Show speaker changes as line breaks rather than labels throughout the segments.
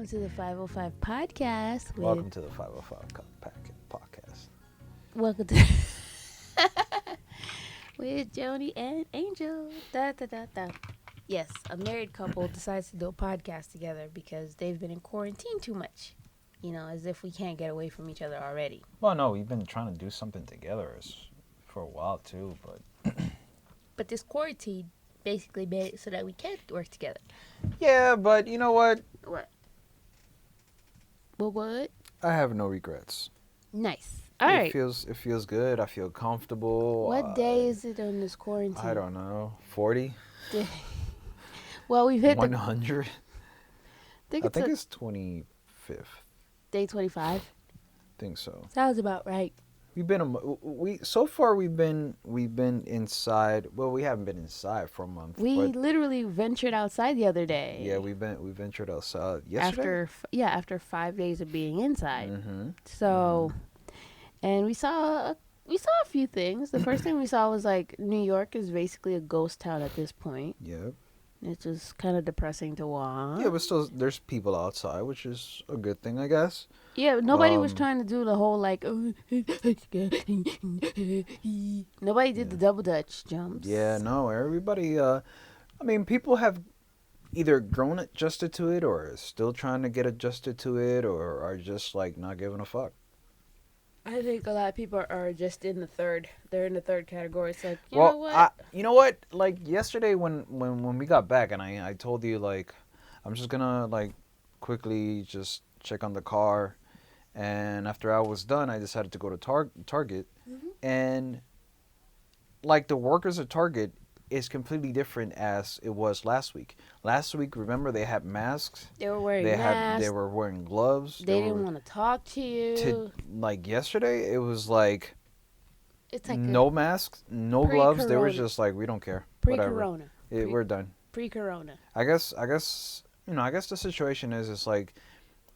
welcome to the 505 podcast.
Welcome to the 505 podcast.
Welcome to with Joni and Angel. Da, da, da, da. Yes, a married couple decides to do a podcast together because they've been in quarantine too much. You know, as if we can't get away from each other already.
Well, no, we've been trying to do something together for a while too, but
But this quarantine basically made it so that we can't work together.
yeah, but you know what?
What? What?
I have no regrets.
Nice. All right.
It feels good. I feel comfortable.
What day is it on this quarantine?
I don't know. 40?
Well, we've hit
100?
I
I think it's 25th.
day 25.
I think so.
Sounds about right.
We've been so far we've been inside. Well, we haven't been inside for a month.
We
but
literally ventured outside the other day.
yeah, we ventured outside yesterday.
After 5 days of being inside.
Mm-hmm.
So, and we saw a few things. The first thing we saw was like New York is basically a ghost town at this point.
Yep.
It's just kind of depressing to watch.
Yeah, but still, there's people outside, which is a good thing, I guess.
Yeah, nobody was trying to do the whole like. Nobody did the double dutch jumps.
Yeah, no, everybody. I mean, people have either grown adjusted to it, or still trying to get adjusted to it, or are just like not giving a fuck.
I think a lot of people are just in the third. They're in the third category. It's like, you know what?
Like yesterday when we got back, and I told you like, I'm just gonna like quickly just check on the car, and after I was done, I decided to go to Target, and like the workers at Target is completely different as it was last week. Last week, remember, they had masks.
They were wearing masks.
They were wearing gloves.
They didn't want to talk to you.
Like yesterday, it was like,
it's like
no masks, no gloves. They were
Pre-corona.
just like, we don't care.
Pre-corona.
Whatever. We're done.
Pre-corona.
I guess the situation is like,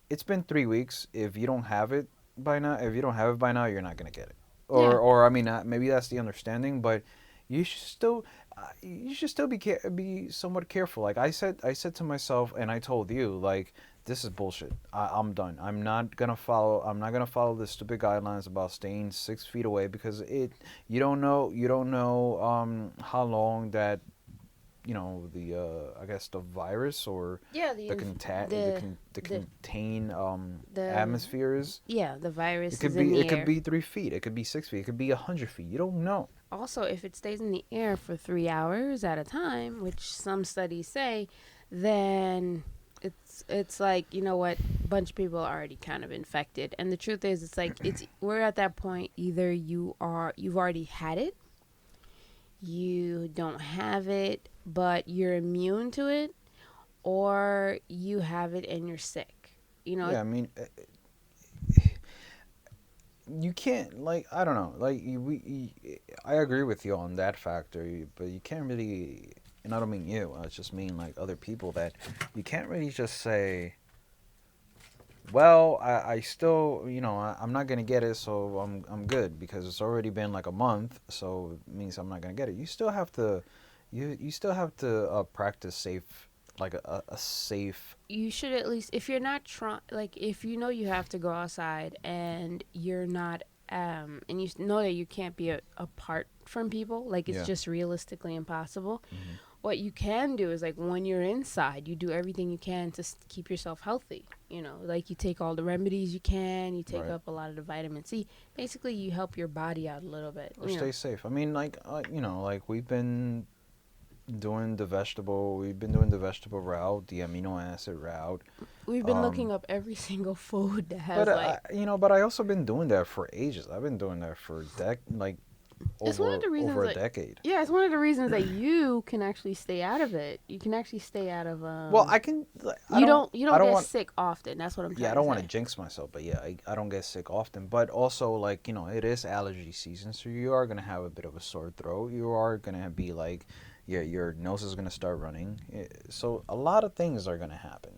it's been 3 weeks. If you don't have it by now, you're not gonna get it. Or I mean, maybe that's the understanding, but you should still be somewhat careful. Like I said to myself, and I told you, like, this is bullshit. I'm done. I'm not gonna follow the stupid guidelines about staying 6 feet away, because you don't know how long that, I guess the virus or the contain atmospheres.
Yeah, the virus.
It could be 3 feet. It could be 6 feet. It could be 100 feet. You don't know.
Also, if it stays in the air for 3 hours at a time, which some studies say, then it's like, you know what, a bunch of people are already kind of infected. And the truth is, it's like we're at that point. Either you've already had it, you don't have it, but you're immune to it, or you have it and you're sick. You know.
Yeah, I mean, you can't, like, I don't know, like, I agree with you on that factor, but you can't really, and I don't mean you, I just mean like other people, that you can't really just say, well, I still, I'm not gonna get it, so I'm good, because it's already been like a month, so it means I'm not gonna get it. You still have to, practice safe, like a safe.
You should at least, if you're not like, if you know you have to go outside and you're not, and you know that you can't be apart from people, like it's just realistically impossible. Mm-hmm. What you can do is, like, when you're inside, you do everything you can to keep yourself healthy. You know, like, you take all the remedies you can, you take up a lot of the vitamin C. Basically, you help your body out a little bit.
Or stay safe. I mean, like, like, we've been doing the vegetable route, the amino acid route.
We've been looking up every single food that has,
but I also been doing that for ages. I've been doing that for over a decade.
Yeah, it's one of the reasons that you can actually stay out of it. You can actually stay out of.
Well, I can.
You don't get sick often. That's what I'm trying to say.
Yeah, I don't want to jinx myself, but yeah, I don't get sick often. But also, like, it is allergy season, so you are gonna have a bit of a sore throat. You are gonna be like, your nose is gonna start running. So a lot of things are gonna happen,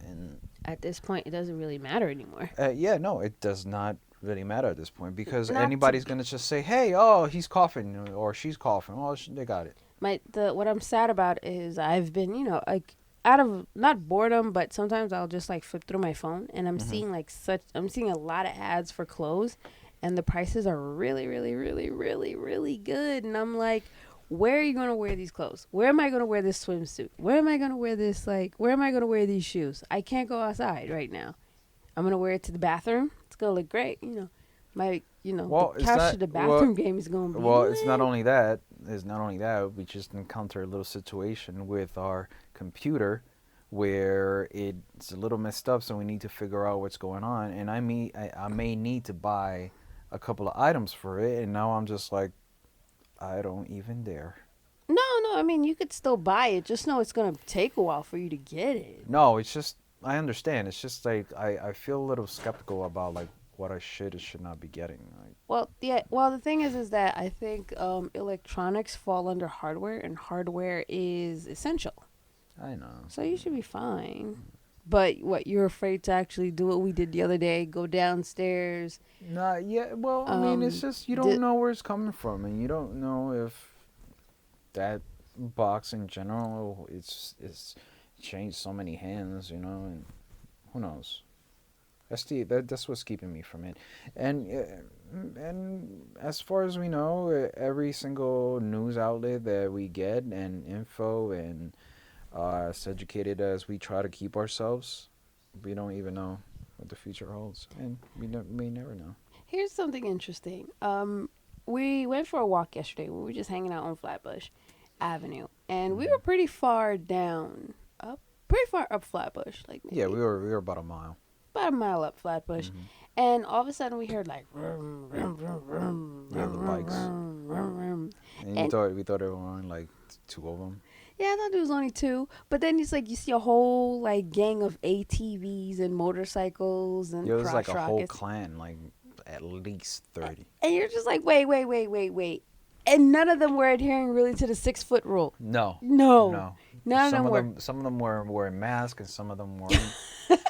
and
at this point, it doesn't really matter anymore.
No, it does not really matter at this point, because anybody's gonna just say, hey, oh, he's coughing or she's coughing, oh, they got it.
What I'm sad about is I've been, like, out of not boredom, but sometimes I'll just like flip through my phone and
Hmm.
I'm seeing a lot of ads for clothes, and the prices are really, really, really, really, really good. And I'm like, where are you gonna wear these clothes? Where am I gonna wear this swimsuit? Where am I gonna wear this? Like, where am I gonna wear these shoes? I can't go outside right now. I'm gonna wear it to the bathroom. It's gonna look great. The
Well, it's
couch
not.
to the
Well,
bathroom game is gonna be
well, it's not
lit.
only that. It's not only that. We just encountered a little situation with our computer where it's a little messed up, so we need to figure out what's going on. And I may need to buy a couple of items for it, and now I'm just like, I don't even dare.
No, no. I mean, you could still buy it. Just know it's gonna take a while for you to get it.
No, it's just I understand. It's just like I feel a little skeptical about like what I should or should not be getting. Like,
Well, yeah. Well, the thing is that I think electronics fall under hardware, and hardware is essential.
I know.
So you should be fine. But what, you're afraid to actually do what we did the other day? Go downstairs.
Not yet. Well, I mean, it's
Um,
just you don't
di-
know where it's coming from, and you don't know if that box in general it's changed so many hands, and who knows. That's what's keeping me from it, and as far as we know, every single news outlet that we get and info and as educated as we try to keep ourselves, we don't even know what the future holds, and we may never know.
Here's something interesting. We went for a walk yesterday. We were just hanging out on Flatbush Avenue, and we
Hmm.
were pretty far up Flatbush, like
Yeah,
maybe
we were about a mile.
about a mile up Flatbush.
Hmm.
And all of a sudden, we heard like vroom, vroom, vroom, vroom,
Yeah, the
vroom, vroom,
bikes.
vroom, vroom, vroom.
And you
And
thought we thought there were only like two of them.
yeah, I thought there was only two. But then it's like you see a whole like gang of ATVs and motorcycles and
Yo, there's like
crotch
a whole
rockets,
clan, like at least 30.
and you're just like, wait, wait, wait, wait, wait. And none of them were adhering really to the 6 foot rule.
No,
No,
no.
none of
Some
them
of
were.
them were wearing masks, and some of them weren't.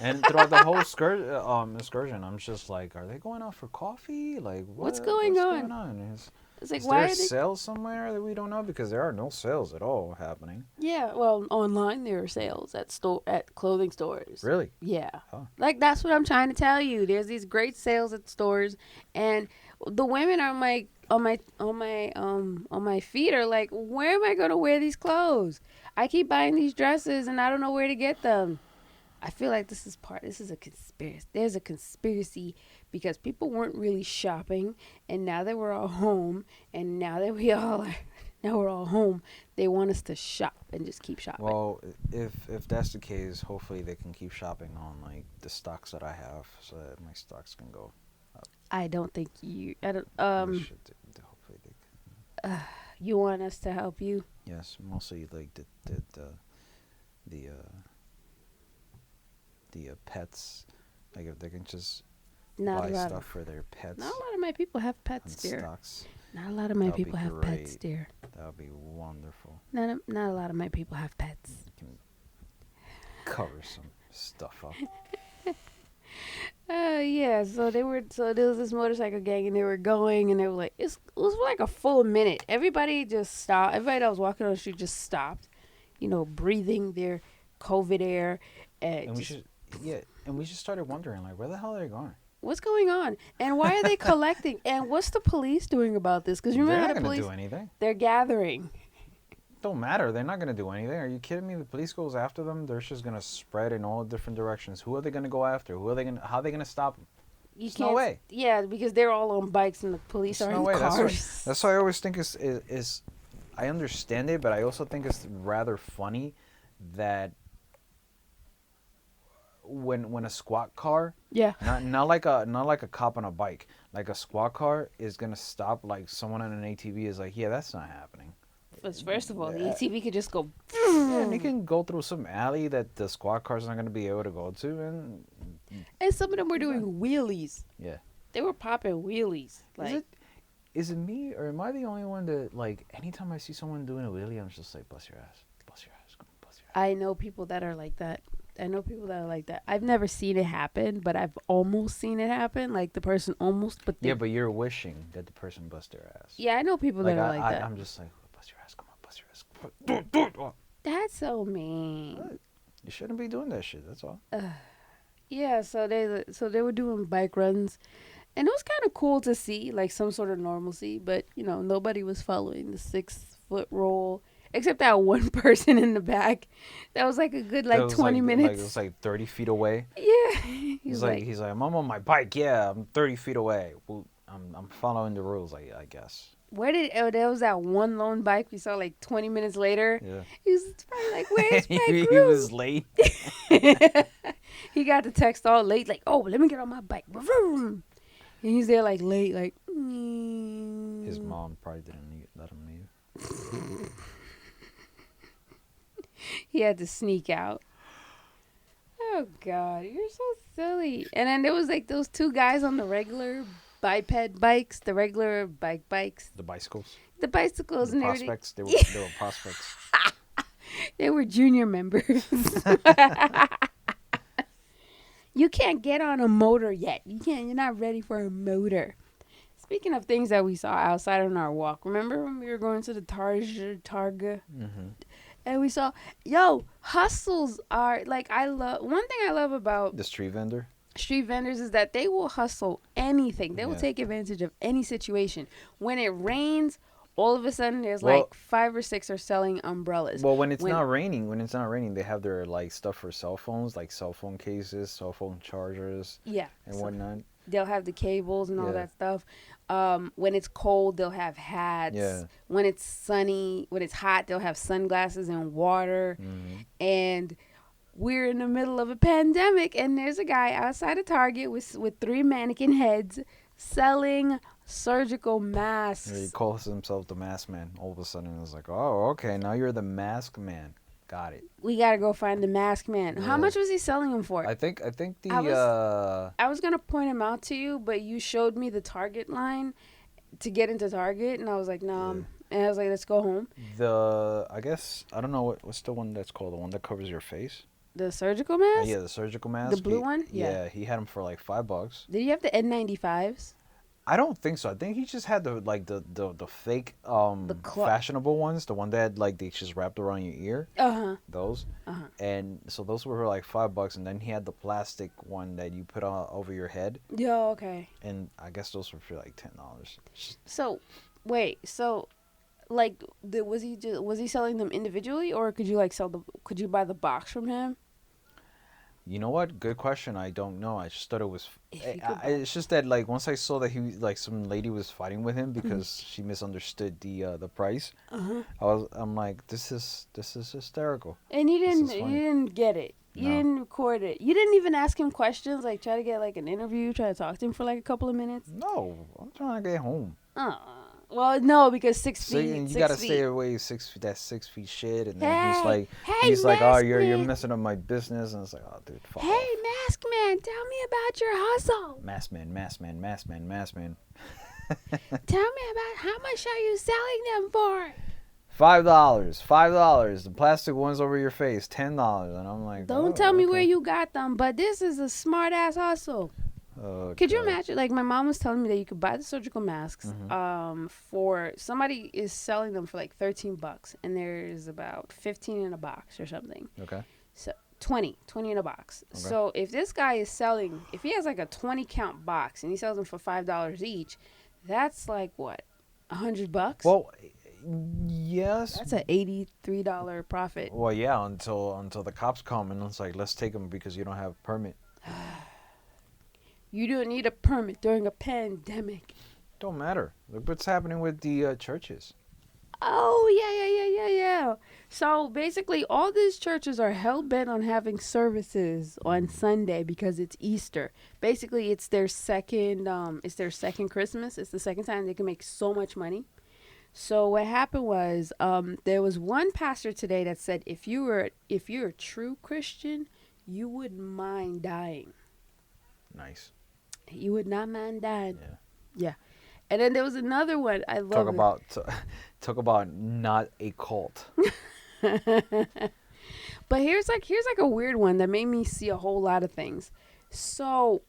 And throughout the whole excursion, I'm just like, are they going out for coffee? Like,
What's going
what's
on?
going on?
It's like,
Is there
why
a
are they?
sale somewhere that we don't know? Because there are no sales at all happening.
Yeah, well, online there are sales at clothing stores.
Really?
Yeah.
Huh.
Like that's what I'm trying to tell you. There's these great sales at stores, and the women are like on my feet are like, where am I going to wear these clothes? I keep buying these dresses and I don't know where to get them. I feel like this is a conspiracy. There's a conspiracy because people weren't really shopping, and now that we're all home, and now we're all home, they want us to shop and just keep shopping.
Well, if that's the case, hopefully they can keep shopping on like the stocks that I have, so that my stocks can go up.
I don't think you. I don't.
They should. Hopefully they.
You want us to help you?
Yes, mostly like the pets. Like if they can just
Not
buy
a lot
stuff
of.
for their pets
Not a lot of my people have
on
pets, dear.
stocks,
Not a lot of my
that would be
people have pets,
great.
dear.
That would be wonderful.
Not a lot of my people have pets.
You can cover some stuff up.
Yeah. So there was this motorcycle gang, and they were going, and they were like, it was like a full minute. Everybody just stopped. Everybody that was walking on the street just stopped, breathing their COVID air.
And we
Just,
should, yeah, and we just started wondering like, where the hell are they going?
what's going on? And why are they collecting? And what's the police doing about this? Because you
They're
remember
not
how the
gonna
police,
do anything.
they're gathering.
Don't matter. They're not gonna do anything. Are you kidding me? The police goes after them. They're just gonna spread in all different directions. Who are they gonna go after? Who are they gonna? How are they gonna stop them?
You
There's no
can't.
way.
Yeah, because they're all on bikes and the police
There's
are
no
in
way.
cars.
That's why I always think is I understand it, but I also think it's rather funny that when a squad car,
Yeah.
not like a cop on a bike, like a squad car is gonna stop like someone on an ATV is like, yeah, that's not happening.
First of all, the
Yeah,
ATV could just go.
yeah, and you can go through some alley that the squad car's not gonna be able to go to, and
And some of them were doing wheelies.
yeah.
They were popping wheelies. Like,
Is it me or am I the only one that like anytime I see someone doing a wheelie, I'm just like, bust your ass, come on, bust your ass.
I know people that are like that. I know people that are like that. I've never seen it happen, but I've almost seen it happen. Like the person almost, but they,
Yeah, but you're wishing that the person bust their ass.
yeah, I know people
Like
that are like that.
I'm just like, bust your ass, come on, bust your ass. Do it. Oh.
That's so mean.
You shouldn't be doing that shit. That's all.
Yeah, so they were doing bike runs, and it was kind of cool to see like some sort of normalcy, but nobody was following the 6 foot rule except that one person in the back. That was like a good
That
like
was
20
like it was
minutes.
like 30 feet away.
Yeah,
He's
he's
like
like,
he's like I'm on my bike. Yeah, I'm 30 feet away. Well, I'm following the rules. I guess.
where did there was that one lone bike we saw like 20 minutes later.
Yeah.
He was probably like, "Where's my
He was
group?"
late.
He got the text all late, like, "Oh, let me get on my bike." And he's there like late, like.
His mom probably didn't let him leave.
He had to sneak out. Oh God, you're so silly. And then there was like those two guys on the regular biped bikes, the regular bikes,
The bicycles,
the bicycles,
the
and everything.
prospects. They were prospects.
They were junior members. You can't get on a motor yet. You can't. You're not ready for a motor. Speaking of things that we saw outside on our walk, remember when we were going to the Targa?
Mm-hmm.
And we saw, hustles are like I love. One thing I love about
The street vendor.
street vendors is that they will hustle anything. They will
Yeah.
take advantage of any situation. When it rains, all of a sudden there's
Well-
like 5 or 6 are selling umbrellas.
Well, when it's not raining, they have their like stuff for cell phones, like cell phone cases, cell phone chargers,
Yeah,
and
so
whatnot.
they'll have the cables and all
Yeah.
that stuff. When it's cold, they'll have hats.
Yeah.
When it's sunny, when it's hot, they'll have sunglasses and water.
Mm-hmm.
And we're in the middle of a pandemic, and there's a guy outside of Target with 3 mannequin heads selling surgical masks.
He calls himself the mask man. All of a sudden, it's like, oh, okay, now you're the mask man. Got it.
We gotta go find the mask man. How
Yeah.
much was he selling them for?
I think the
I was gonna point him out to you, but you showed me the Target line to get into Target, and I was like, nah.
Yeah.
And I was like, let's go home.
I guess I don't know what's the one that's called, the one that covers your face.
The surgical mask?
Yeah, the surgical mask.
The blue one?
Yeah, he had them for like $5.
Did you have the N95s?
I don't think so. I think he just had the fake
cloth.
fashionable ones, the one that like they just wrapped around your ear.
Uh-huh.
Those.
Uh-huh.
And so those were like $5, and then he had the plastic one that you put on over your head,
Yo, okay.
and I guess those were for like $10.
So, wait, like, was he selling them individually, or could you like could you buy the box from him?
You know what? Good question. I don't know. I just thought it was.
If you could
It's just that like once I saw that like some lady was fighting with him because she misunderstood the price.
Uh-huh.
I'm like, this is hysterical.
And you
This is
didn't
funny.
get it. You
No.
didn't record it. You didn't even ask him questions, like try to get like an interview, try to talk to him for like a couple of minutes.
No, I'm trying to get home.
Well, no, because 6
So
feet.
and you
6
gotta
feet.
stay away 6 feet. That 6 feet shit, and then
Hey,
he's like, oh,
mask
you're
man.
messing up my business, and it's like, oh, dude, fuck
Hey,
off.
mask man, tell me about your hustle.
Mask man, mask man, mask man, mask man.
Tell me about how much are you selling them for?
$5. The plastic ones over your face, $10, and I'm like,
Don't
oh,
tell me
okay.
where you got them, but this is a smart ass hustle.
Oh,
Could you
God.
imagine? Like my mom was telling me that you could buy the surgical masks.
Mm-hmm.
For somebody is selling them for like $13, and there's about 15 in a box or something.
Okay.
So 20 in a box.
Okay.
So if this guy is selling, if he has like a 20 count box and he sells them for $5 each, that's like what, $100?
Well, yes.
That's an $83 profit.
Well, yeah, until the cops come and it's like, let's take them because you don't have a permit.
You don't need a permit during a pandemic.
Don't matter. Look what's happening with the churches.
Oh, yeah. So basically, all these churches are hell bent on having services on Sunday because it's Easter. Basically, it's their second Christmas. It's the second time they can make so much money. So what happened was, there was one pastor today that said, if you're a true Christian, you wouldn't mind dying.
Nice.
You would not mind dying.
Yeah.
Yeah. And then there was another one. I love
Talk about not a cult.
But here's like a weird one that made me see a whole lot of things. So,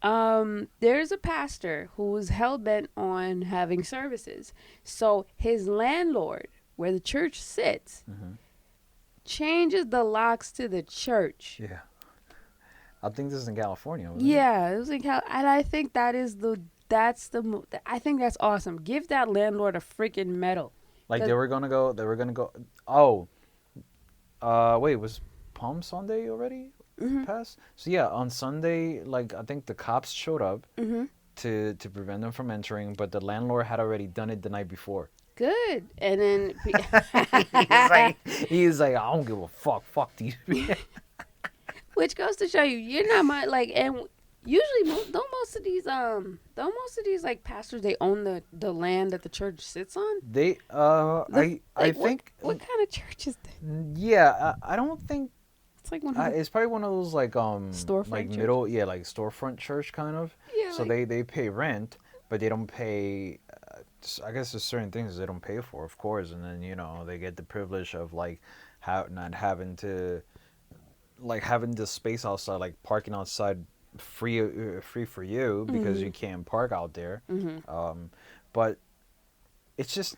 there's a pastor who was hell bent on having services. So his landlord, where the church sits, changes the locks to the church.
Yeah. I think this is in California, wasn't it?
Yeah, it was like how, and I think that's I think that's awesome. Give that landlord a freaking medal.
Like
'Cause-
they were gonna go. Oh, wait, was Palm Sunday already
mhm,
passed? So yeah, on Sunday, like I think the cops showed up
mhm.
to prevent them from entering, but the landlord had already done it the night before.
Good. And then
He's like, I don't give a fuck these people.
which goes to show you you're not my like and usually don't most of these like pastors they own the land that the church sits on.
They I
Like
think
what kind of church is that?
yeah, I don't think
It's like one of the
it's probably one of those like
storefront
middle, yeah, like storefront church kind of.
yeah
So
like
they pay rent, but they don't pay. I guess there's certain things they don't pay for, of course, and then they get the privilege of like not having to like having this space outside, like parking outside free for you because you can't park out there.
mhm.
But it's just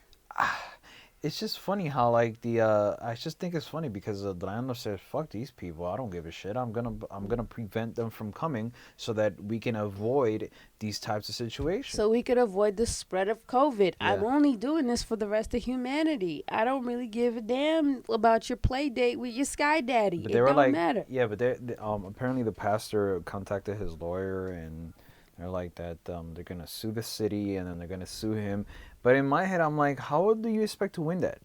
it's just funny how like I just think it's funny because the landlord says fuck these people, I don't give a shit, I'm gonna prevent them from coming so that we can avoid these types of situations.
So we could avoid the spread of COVID.
Yeah.
I'm only doing this for the rest of humanity. I don't really give a damn about your play date with your sky daddy.
But
It
they were
don't
like,
matter.
yeah, but apparently the pastor contacted his lawyer and they're like that they're gonna sue the city and then they're gonna sue him. But in my head, I'm like, how do you expect to win that?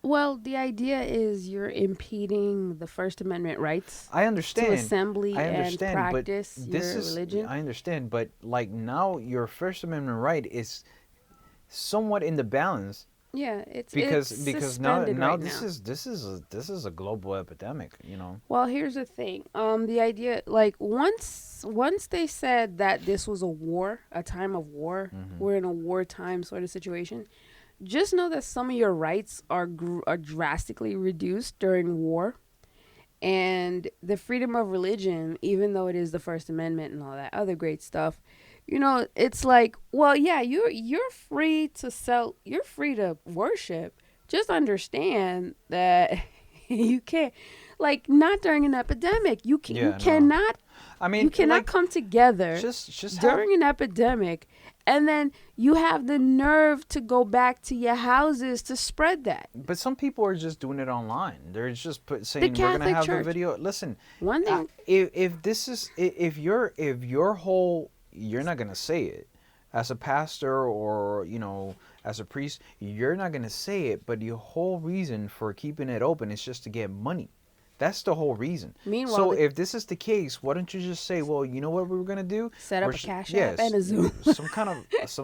Well, the idea is you're impeding the First Amendment rights
I
to
understand.
assembly
I
and
understand, but
practice your
this is
religion.
I understand, but like now your First Amendment right is somewhat in the balance
Yeah, it's
because now
suspended right
this
now.
is a global epidemic.
Well, here's the thing. The idea, like once they said that this was a war, a time of war,
Mhm.
we're in a wartime sort of situation. Just know that some of your rights are drastically reduced during war, and the freedom of religion, even though it is the First Amendment and all that other great stuff, it's like, well, yeah, you're free to you're free to worship. Just understand that you can't, like, not during an epidemic.
Yeah,
You
no.
cannot
I mean,
you cannot
like,
come together
just
during an epidemic and then you have the nerve to go back to your houses to spread that.
but some people are just doing it online. They're just saying we're gonna
Catholic
have
Church.
the video. Listen,
One thing,
if this is if your whole you're not gonna say it as a pastor or as a priest, you're not gonna say it, but your whole reason for keeping it open is just to get money. That's the whole reason.
meanwhile,
So if this is the case, why don't you just say, well, you know what we were gonna do?
set up
We're
a
sh-
Cash
yes,
App and a Zoom,
some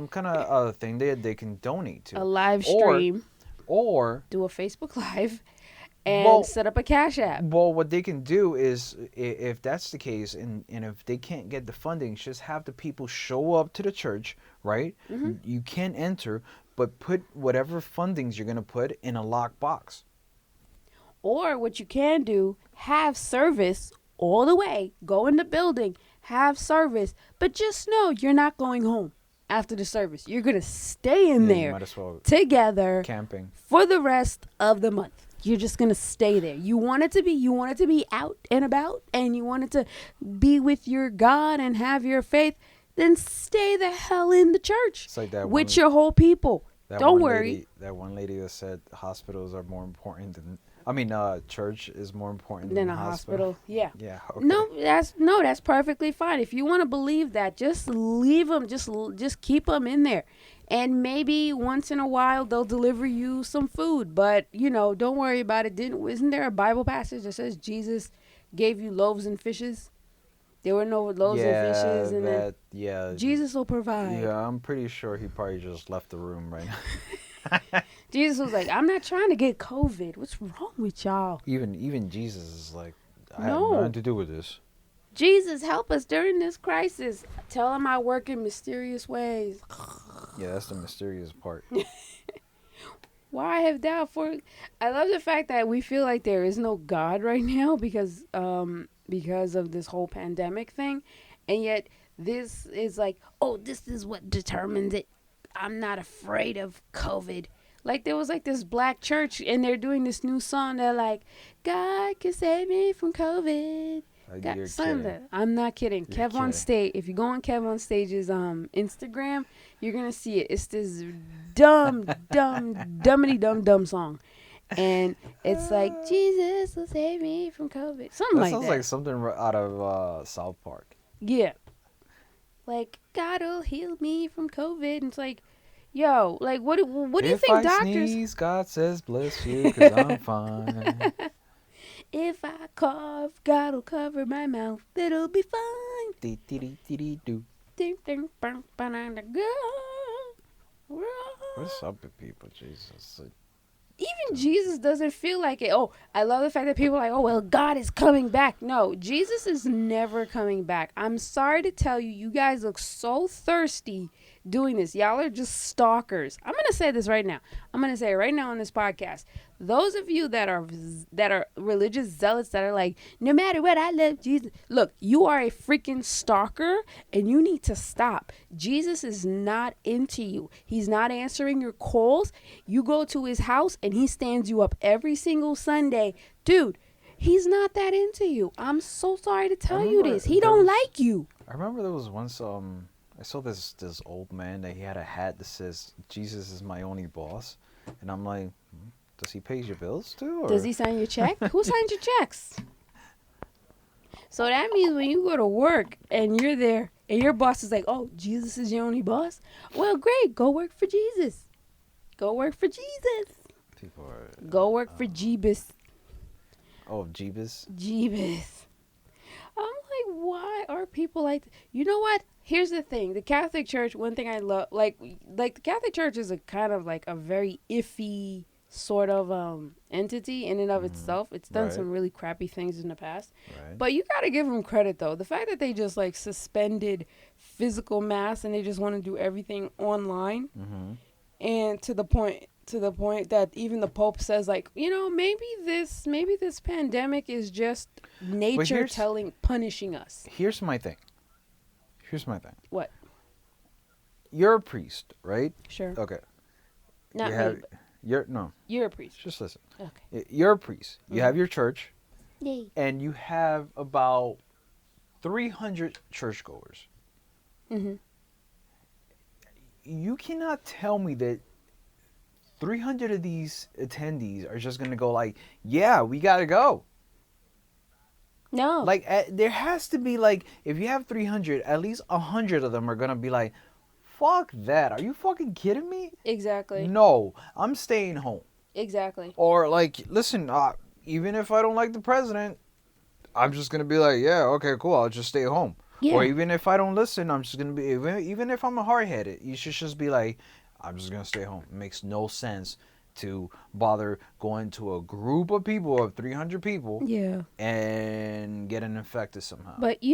kind of thing they can donate to,
a live
or
stream,
or
do a Facebook Live, and
well,
set up a Cash App.
well, what they can do is, if that's the case, and if they can't get the funding, just have the people show up to the church, right?
Mhm.
You can enter, but put whatever fundings you're gonna put in a locked box.
Or what you can do, have service all the way, go in the building, have service, but just know you're not going home after the service. You're going to stay in
Yeah, you
there
might as well
together
camping.
for the rest of the month. You're just going to stay there. You want it to be out and about, and you want it to be with your God and have your faith, then stay the hell in the church
It's like that
with your whole people. Don't
one
worry.
that one lady that said hospitals are more important than. I mean, church is more important
Then
than
a hospital. Yeah.
Yeah. Okay.
No, that's perfectly fine. If you want to believe that, just leave them. Just keep them in there, and maybe once in a while they'll deliver you some food. But don't worry about it. Isn't there a Bible passage that says Jesus gave you loaves and fishes? There were no loaves and fishes, and then
yeah.
Jesus will provide.
Yeah, I'm pretty sure he probably just left the room right now.
Jesus was like, "I'm not trying to get COVID. What's wrong with y'all?
Even Jesus is like, I have
No.
nothing to do with this.
Jesus, help us during this crisis. Tell him I work in mysterious ways."
Yeah, that's the mysterious part.
Why have doubt for? I love the fact that we feel like there is no God right now because of this whole pandemic thing, and yet this is like, oh, this is what determines it. I'm not afraid of COVID. Like there was like this black church and they're doing this new song. They're like, God can save me from COVID. God,
You're
son,
kidding.
I'm not kidding.
You're
Kev on
kidding.
stage. If you go on Kev on stage's Instagram, you're gonna see it. It's this dumb song, and it's like Jesus will save me from COVID, something
That
like
sounds like
that.
something out of South Park.
Yeah, like God'll heal me from COVID. And it's like, yo, like what do you
If
think
I
doctors?
sneeze, God says bless you, cause I'm fine.
If I cough, God'll cover my mouth. It'll be fine.
Dee dee dee dee dee doo.
Ding, ding, bang, bang, bang, God.
What's up with people? Jesus.
Even Jesus doesn't feel like it. Oh, I love the fact that people are like, oh, well, God is coming back. No, Jesus is never coming back. I'm sorry to tell you, you guys look so thirsty doing this. Y'all are just stalkers. I'm going to say this right now. I'm going to say it right now on this podcast. Those of you that are religious zealots that are like, no matter what, I love Jesus. Look, you are a freaking stalker and you need to stop. Jesus is not into you. He's not answering your calls. You go to his house and he stands you up every single Sunday. Dude, he's not that into you. I'm so sorry to tell you this. He don't like you.
I remember there was once I saw this old man that he had a hat that says Jesus is my only boss, and I'm like, does he pay your bills too? Or?
Does he sign your check? Who signs your checks? So that means when you go to work and you're there and your boss is like, oh, Jesus is your only boss? Well, great. Go work for Jesus. Go work for Jesus.
People are.
Go work for Jeebus.
Oh, Jeebus.
Jeebus. I'm like, why are people like you know what? Here's the thing. The Catholic Church, one thing I love, like the Catholic Church is a kind of like a very iffy sort of entity in and of itself. It's done
Right.
some really crappy things in the past.
Right.
But you got to give them credit though. The fact that they just like suspended physical mass and they just want to do everything online
Mm-hmm.
and to the point that even the Pope says like, you know, maybe this pandemic is just nature punishing us.
Here's my thing.
What?
You're a priest, right?
Sure.
Okay.
Not
you
me.
have,
You're a priest.
just listen.
Okay.
You're a priest. You have your church,
Yay.
and you have about 300 churchgoers.
Mhm.
You cannot tell me that 300 of these attendees are just going to go like, yeah, we got to go.
No.
Like, there has to be, like, if you have 300, at least 100 of them are going to be like, fuck that. Are you fucking kidding me?
Exactly.
No, I'm staying home.
Exactly.
Or, like, listen, even if I don't like the president, I'm just going to be like, yeah, okay, cool, I'll just stay home.
Yeah.
Or even if I don't listen, I'm just going to be, even if I'm a hard-headed, you should just be like, I'm just going to stay home. It makes no sense to bother going to a group of people, of 300 people,
Yeah.
and getting infected somehow.
But do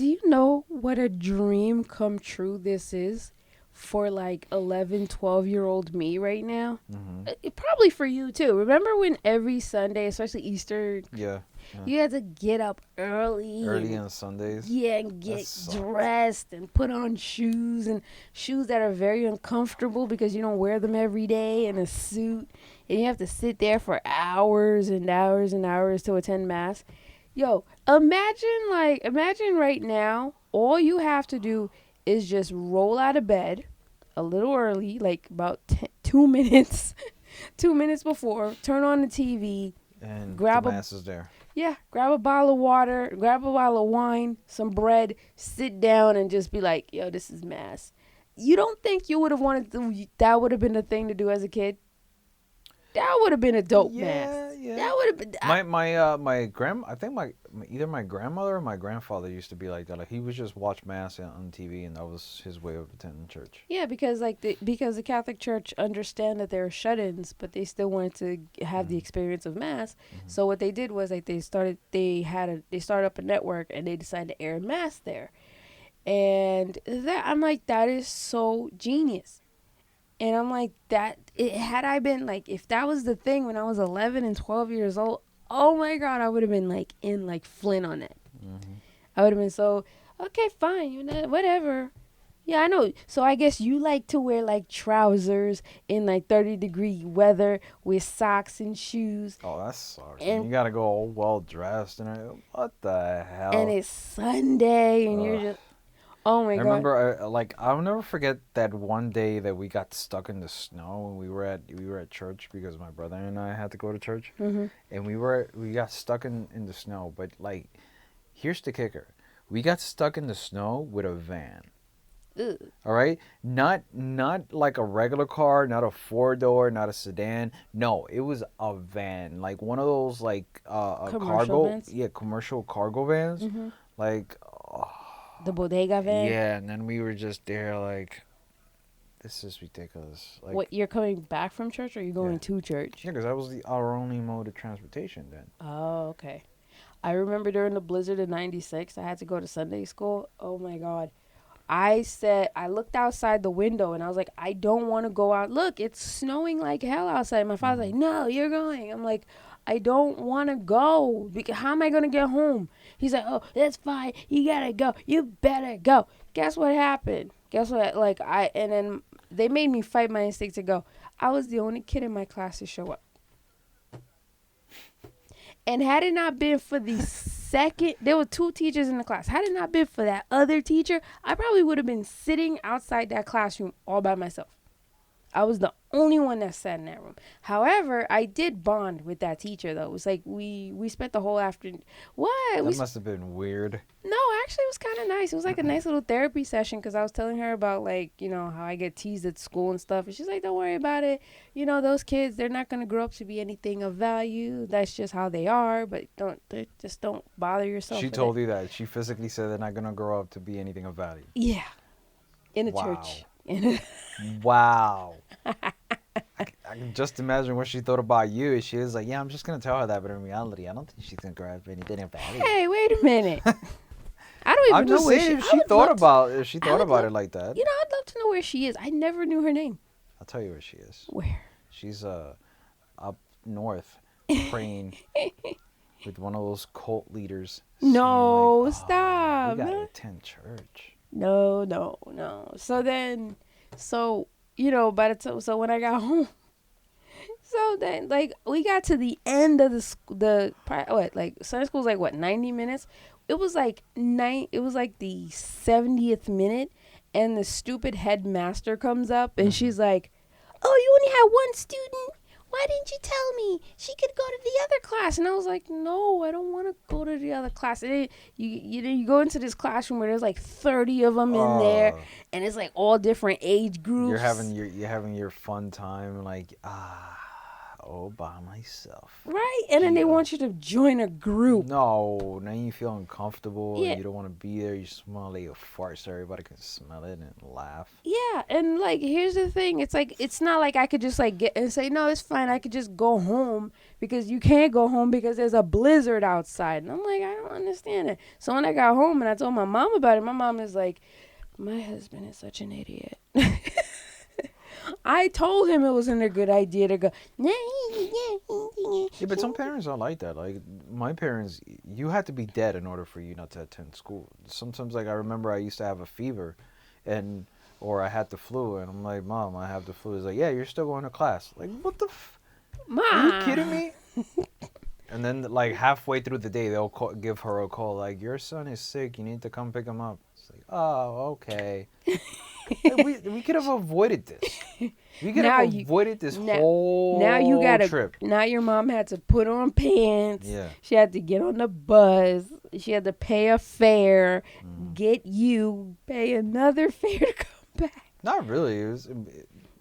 you know what a dream come true this is for like 11, 12-year-old me right now?
Mm-hmm.
Probably for you too. Remember when every Sunday, especially Easter,
Yeah.
you had to get up early
Early
and
on Sundays.
yeah, and get
sucks.
dressed and put on shoes that are very uncomfortable because you don't wear them every day, and a suit, and you have to sit there for hours and hours and hours to attend mass. Yo, imagine right now, all you have to do is just roll out of bed a little early, like about 2 minutes, 2 minutes before, turn on the TV,
And
grab
the
a-
mass is there.
yeah, grab a bottle of water, grab a bottle of wine, some bread, sit down and just be like, yo, this is mass. You don't think you would have that would have been the thing to do as a kid? That would have been a dope mass.
Yeah.
That would have been.
I think either my grandmother or my grandfather used to be like that. Like, he would just watch mass on TV, and that was his way of attending church.
Yeah, because the Catholic Church understand that they're shut-ins, but they still wanted to have the experience of mass.
Mm-hmm.
So what they did was like they started up a network and they decided to air mass there, and that I'm like, that is so genius. And I'm like, had I been like, if that was the thing when I was 11 and 12 years old, oh my God, I would have been like in like Flynn on that.
Mm-hmm.
I would have been so, okay, fine, whatever. Yeah, I know. So I guess you like to wear like trousers in like 30-degree weather with socks and shoes,
Oh, that sucks. And
and
you gotta go all well dressed what the
and
hell?
it's Sunday, and you're
Ugh.
just, oh my
I
god.
remember, like, I'll never forget that one day that we got stuck in the snow when we were at church because my brother and I had to go to church,
Mhm.
and we got stuck in the snow. But like, here's the kicker: we got stuck in the snow with a van.
Ugh.
All right, not like a regular car, not a four door, not a sedan. No, it was a van, like one of those like a
Commercial
cargo,
vans.
yeah, commercial cargo vans,
Mhm.
like.
The bodega van.
Yeah, and then we were just there like, this is ridiculous. Like,
What, you're coming back from church or you're
yeah,
going to church?
yeah, because that was our only mode of transportation then.
Oh, okay. I remember during the blizzard of '96, I had to go to Sunday school. Oh my god. I looked outside the window and I was like, I don't want to go out. Look, it's snowing like hell outside. My father's
Hmm.
like, no, you're going. I'm like, I don't want to go. Because how am I going to get home? He's like, oh, that's fine. You got to go. You better go. Guess what happened? Guess what? And then they made me fight my instinct to go. I was the only kid in my class to show up. And had it not been for the second, there were two teachers in the class. Had it not been for that other teacher, I probably would have been sitting outside that classroom all by myself. I was the only one that sat in that room. However, I did bond with that teacher though. It was like we spent the whole afternoon. What
That must have been weird.
No, actually, it was kind of nice. It was like a nice little therapy session because I was telling her about like how I get teased at school and stuff, and she's like, "Don't worry about it. Those kids, they're not gonna grow up to be anything of value. That's just how they are. But just don't bother yourself
She
with it."
told you that. She physically said they're not gonna grow up to be anything of value.
Yeah, in a
Wow.
church.
Wow. I can just imagine what she thought about you. She was like, yeah, I'm just gonna tell her that, but in reality, I don't think she's gonna grow up anything of value.
Hey, wait a minute. I don't
I'm
even know
just
where
saying,
she. I would love to.
if she
I
thought
would
about
love.
it like that,
I'd love to know where she is. I never knew her name.
I'll tell you where she is.
Where?
She's up north praying with one of those cult leaders, saying like,
No,
"Oh, we
stop.
gotta attend church."
No, no, no. By the time, so when I got home, so then like we got to the end of like Sunday school's like what 90 minutes. It was like the 70th minute, and the stupid headmaster comes up and
Hmm.
she's like, "Oh, you only had one student. Why didn't you tell me? She could go to the other class." And I was like, "No, I don't want to go to the other class." And then you go into this classroom where there's like 30 of them in there,
Oh,
and it's like all different age groups.
you're having your fun time, like all by myself.
Right? And then they
Yeah.
want you to join a group.
No, now you feel uncomfortable and
Yeah.
you don't want to be there. You smell like a fart so everybody can smell it and laugh.
Yeah, and like here's the thing, it's like it's not like I could just like get and say no, it's fine. I could just go home because you can't go home because there's a blizzard outside. And I'm like, I don't understand it. So when I got home and I told my mom about it, my mom is like, my husband is such an idiot. I told him it wasn't a good idea to go.
Yeah, but some parents are like that. Like my parents, you had to be dead in order for you not to attend school. Sometimes, like I remember, I used to have a fever, and or I had the flu, and I'm like, Mom, I have the flu. It's like, yeah, you're still going to class. Like, what the? Are you kidding
Ma.
me? And then, like halfway through the day, they'll give her a call, like, your son is sick. You need to come pick him up. It's like, oh, okay. Like, we could have avoided this. We could
Now
have
you
avoided this
now, now you
whole
gotta
trip.
now your mom had to put on pants.
Yeah.
She had to get on the bus. She had to pay a fare,
Mm.
get you, pay another fare to come back.
Not really. It was,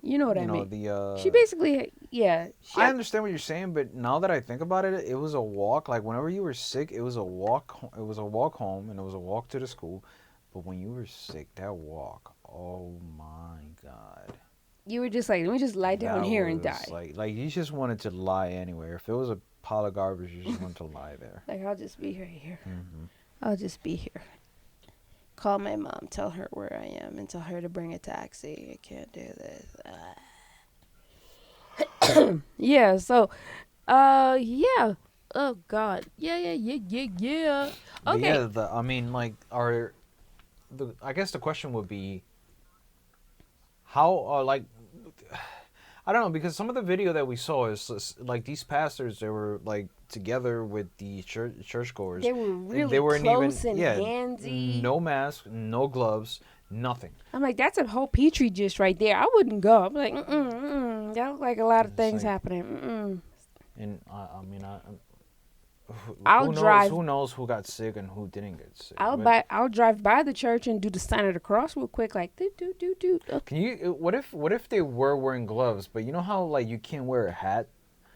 You know what I
you know,
mean?
the.
She basically, yeah.
I understand what you're saying, but now that I think about it, it was a walk. Like whenever you were sick, it was a walk. It was a walk home, and it was a walk to the school. But when you were sick, that walk, oh my God,
You were just like, let me just lie down
that
here and
was
die.
like you just wanted to lie anywhere. If it was a pile of garbage, you just wanted to lie there.
Like, I'll just be right here.
Hmm.
I'll just be here. Call my mom, tell her where I am, and tell her to bring a taxi. I can't do this. Yeah, so, yeah. Oh, God. Yeah, yeah, yeah, yeah, yeah.
But
Okay.
yeah, I mean, like, I guess the question would be, how like I don't know, because some of the video that we saw is like these pastors, they were like together with the churchgoers.
They were
They
really
weren't even,
close and
yeah,
handsy.
no mask, no gloves, nothing.
I'm like, that's a whole petri dish right there. I wouldn't go. I'm like, that look like a lot of
It's
things
like,
happening.
and I mean,
I'll
who knows?
drive.
Who knows who got sick and who didn't get sick?
I'll
But
buy. I'll drive by the church and do the sign of the cross real quick, like doot doot doot doot.
can you? What if they were wearing gloves? But you know how like you can't wear a hat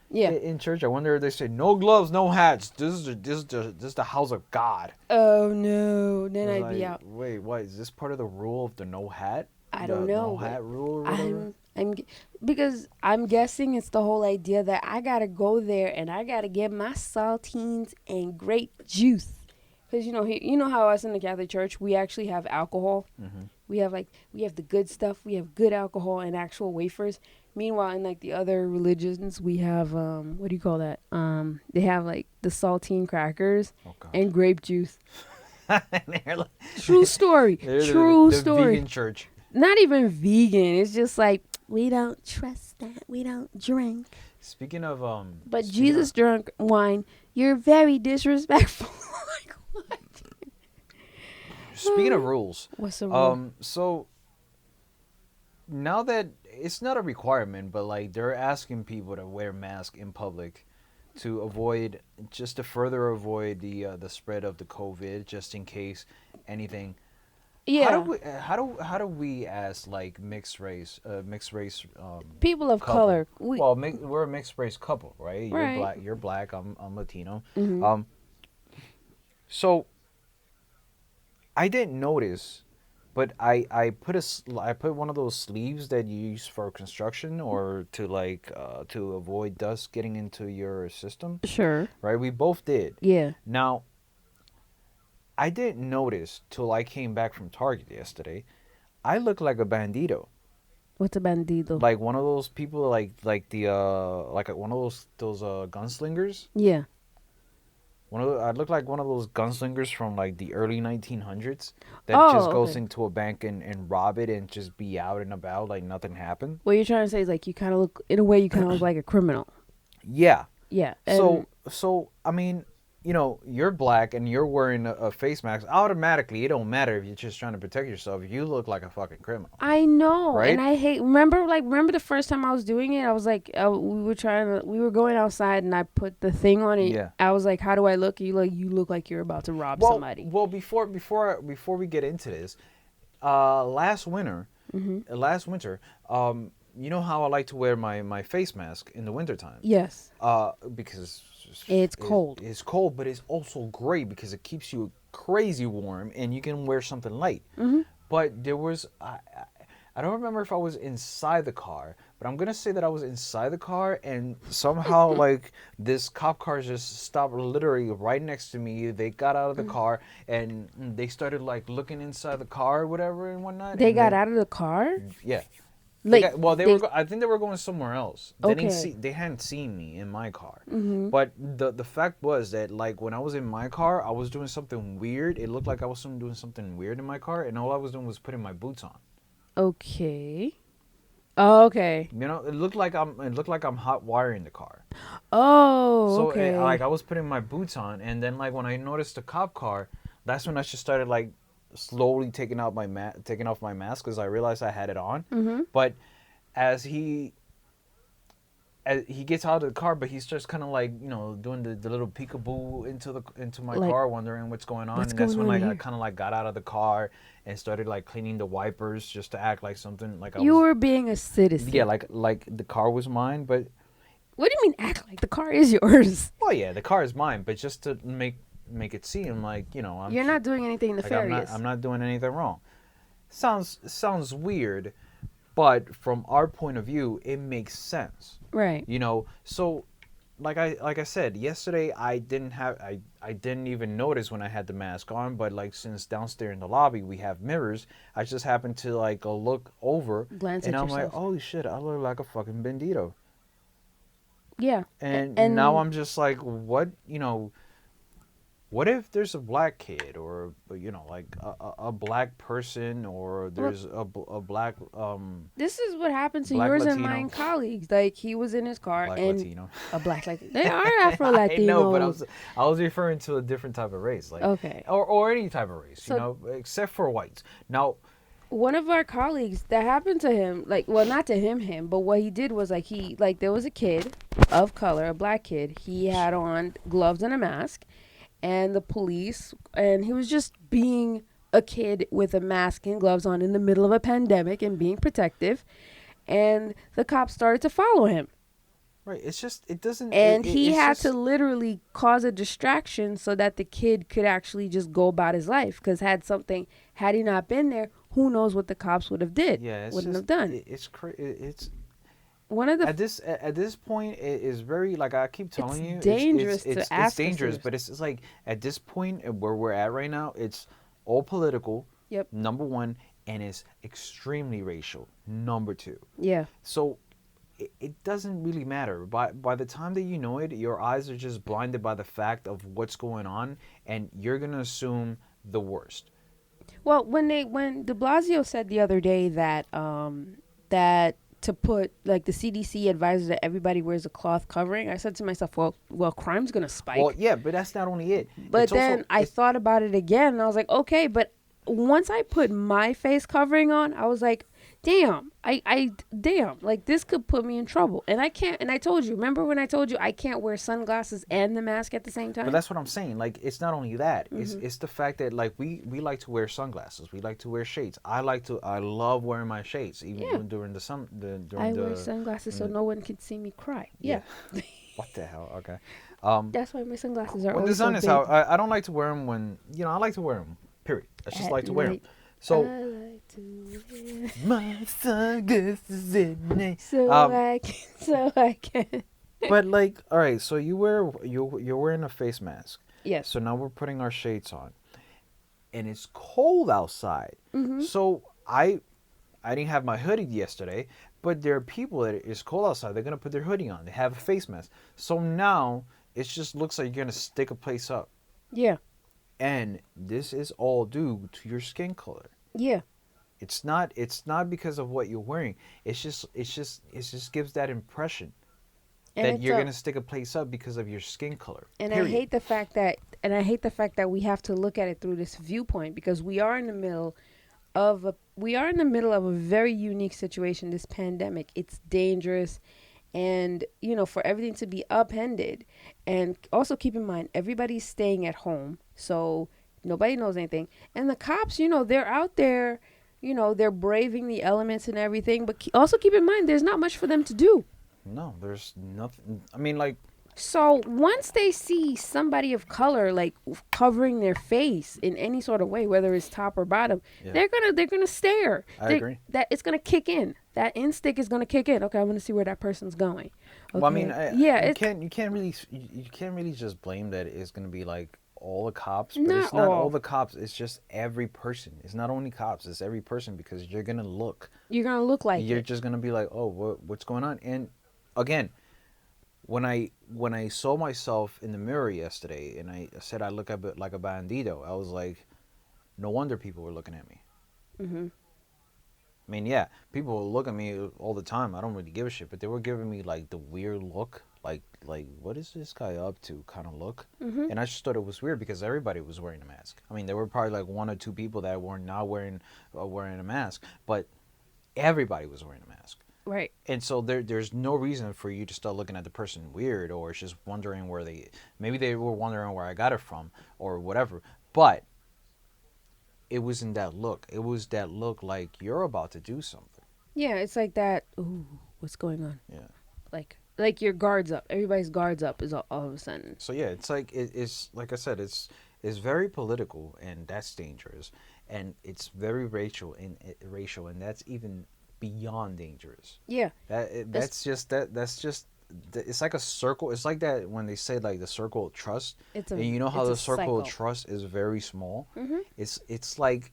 Yeah.
in church? I wonder if they say no gloves, no hats. This is the house of God.
Oh no, then
It's
I'd be
like,
out.
wait, what is this part of the rule of the no hat?
I
The
don't know,
no
but
hat rule or whatever?
because I'm guessing it's the whole idea that I gotta go there and I gotta get my saltines and grape juice. Cause you know how us in the Catholic Church we actually have alcohol.
Mm-hmm.
We have the good stuff. We have good alcohol and actual wafers. Meanwhile, in like the other religions, we have what do you call that? They have like the saltine crackers
Oh God.
and grape juice.
they're like,
True story.
they're
True
the
story.
vegan church.
Not even vegan. It's just like we don't trust that. We don't drink.
Speaking of
But
speaking
Jesus drank wine. You're very disrespectful. Like, what?
speaking of rules,
What's the rule?
so now that it's not a requirement, but like they're asking people to wear masks in public to avoid, just to further avoid the spread of the COVID, just in case anything.
Yeah.
How do we as like mixed race
People of
couple?
color.
Well, we're a mixed race couple, right?
Right.
You're black. I'm Latino.
Mhm.
So I didn't notice, but I put one of those sleeves that you use for construction or to like to avoid dust getting into your system,
Sure.
right? We both did.
Yeah.
Now I didn't notice till I came back from Target yesterday. I look like a bandito,
What's a bandido?
like one of those people, like the like one of those gunslingers.
Yeah.
I look like one of those gunslingers from like the early 1900s that
Oh,
just goes
okay.
into a bank and rob it and just be out and about like nothing happened.
What you're trying to say is like you kind of look, in a way, you kind of look like a criminal.
Yeah.
Yeah.
So I mean, you know, you're black and you're wearing a face mask. Automatically, it don't matter if you're just trying to protect yourself. You look like a fucking criminal,
I know,
right?
and I hate. Remember the first time I was doing it. I was like, we were going outside, and I put the thing on it.
Yeah.
I was like, how do I look? You look like you're about to rob
Well,
somebody.
well, before we get into this, last winter, you know how I like to wear my face mask in the wintertime?
Yes,
Because
it's cold.
It's cold, but it's also great because it keeps you crazy warm and you can wear something light.
Mm-hmm.
But there was I don't remember if I was inside the car, but I'm gonna say that I was inside the car and somehow like this cop car just stopped literally right next to me. They got out of the car and they started like looking inside the car or whatever and whatnot.
They
and
got
then,
out of the car.
yeah.
Like,
Well, they were. I think they were going somewhere else. They didn't
Okay.
see. They hadn't seen me in my car.
Mm-hmm.
But the fact was that like when I was in my car, I was doing something weird. It looked like I was doing something weird in my car, and all I was doing was putting my boots on.
Okay. Oh, okay.
You know, it looked like I'm hot wiring the car.
Oh,
So
okay.
like I was putting my boots on, and then like when I noticed the cop car, that's when I just started like slowly taking off my mask because I realized I had it on.
Mm-hmm.
But as he gets out of the car, but he's just kind of like, you know, doing the little peekaboo into my
Like,
car, wondering what's going on.
what's
And that's
going
when
on
like I
here?
kind of like got out of the car and started like cleaning the wipers just to act like something like I
You
was.
were being a citizen.
Yeah, like the car was mine, but
What do you mean act like the car is yours?
well, yeah, the car is mine, but just to make it seem like, you know,
You're not doing anything
like
nefarious.
I'm not doing anything wrong. Sounds weird, but from our point of view, it makes sense.
Right.
You know, so like I said yesterday, I didn't even notice when I had the mask on, but like since downstairs in the lobby we have mirrors, I just happened to like go look over,
Glance
and
at
I'm like,
yourself.
holy shit, I look like a fucking bandito.
Yeah.
And
And
now I'm just like, what, you know, What if there's a black kid, or like a black person, or
Well,
there's a black
this is what happened to
black
yours and
Latino,
mine colleagues. Like he was in his car
black
and
Latino.
a black Latino. They are Afro
I know, but
Latinos.
I was referring to a different type of race, like
Okay.
or any type of race,
So
except for whites. Now,
one of our colleagues, that happened to him, like, well, not to him, but what he did was, like, there was a kid of color, a black kid. He had on gloves and a mask, and the police, and he was just being a kid with a mask and gloves on in the middle of a pandemic and being protective, and the cops started to follow him.
right? It's just it doesn't.
And he
It's
had
just
to literally cause a distraction so that the kid could actually just go about his life. Because had he not been there, who knows what the cops would have did,
yeah. It's
wouldn't
just
have done.
it's
One of the
at this point it is very, like I keep
it's
telling you,
dangerous to
it's
ask us
dangerous,
this.
but it's like at this point where we're at right now, it's all political.
Yep.
Number one, and it's extremely racial. Number two.
Yeah.
So it doesn't really matter. By the time that you know it, your eyes are just blinded by the fact of what's going on, and you're gonna assume the worst.
Well, when De Blasio said the other day that that to put, like, the CDC advises that everybody wears a cloth covering, I said to myself, well, crime's gonna spike.
Well, yeah, but that's not only it.
But
It's
then
also,
I thought about it again, and I was like, okay, but once I put my face covering on, I was like, damn, damn, like, this could put me in trouble. And I can't, and I told you, remember when I told you I can't wear sunglasses and the mask at the same time?
But that's what I'm saying. Like, it's not only that.
Mm-hmm.
It's the fact that, like, we like to wear sunglasses. We like to wear shades. I love wearing my shades, even
Yeah.
during the sun.
I wear sunglasses so no one can see me cry. Yeah.
What the hell? Okay.
That's why my sunglasses are
When the
always
sun
so
is
big.
out, I don't like to wear them when I like to wear them. Period. I just
At
like to wear them.
night,
So
I like to wear
my sunglasses in it.
so I can.
But like, all right. So you're wearing a face mask.
Yes.
So now we're putting our shades on, and it's cold outside.
Mm-hmm.
So I didn't have my hoodie yesterday, but there are people that it's cold outside. They're gonna put their hoodie on. They have a face mask. So now it just looks like you're gonna stick a place up.
Yeah.
And this is all due to your skin color.
Yeah.
It's not because of what you're wearing. It just gives that impression
And
that you're gonna stick a place up because of your skin color.
And
period.
I hate the fact that we have to look at it through this viewpoint, because we are in the middle of a very unique situation, this pandemic. It's dangerous, and for everything to be upended. And also keep in mind, everybody's staying at home, so nobody knows anything. And the cops, they're out there, they're braving the elements and everything, but also keep in mind there's not much for them to do.
No, there's nothing. I mean, like,
So once they see somebody of color, like, covering their face in any sort of way, whether it's top or bottom,
yeah,
they're gonna stare.
I agree.
That it's gonna kick in. That instinct is gonna kick in. Okay, I want to see where that person's going. Okay.
Well, I mean,
yeah,
you can't really just blame that it's gonna be like all the cops, but
Not
it's not
all.
all the cops. It's just every person. It's not only cops. It's every person, because you're gonna look.
you're gonna look like
You're
it.
just gonna be like, oh, what's going on? And again, when I saw myself in the mirror yesterday, and I said I look a bit like a bandito, I was like, no wonder people were looking at me.
Hmm.
I mean, yeah, people will look at me all the time. I don't really give a shit, but they were giving me like the weird look, like what is this guy up to kind of look.
Hmm.
And I just thought it was weird because everybody was wearing a mask. I mean, there were probably like one or two people that were not wearing a mask, but everybody was wearing a mask.
Right.
And so there's no reason for you to start looking at the person weird, or it's just wondering maybe they were wondering where I got it from or whatever. But it wasn't that look. It was that look like you're about to do something.
Yeah, it's like that. Ooh, what's going on?
Yeah.
Like your guards up. Everybody's guards up is all of a sudden.
So yeah, it's like it's like I said, it's very political, and that's dangerous, and it's very racial, and that's even beyond dangerous.
Yeah.
That's just it's like a circle. It's like that when they say like the circle of trust, and you know how
it's
the
a
circle of
cycle.
trust is very small.
Mhm.
It's like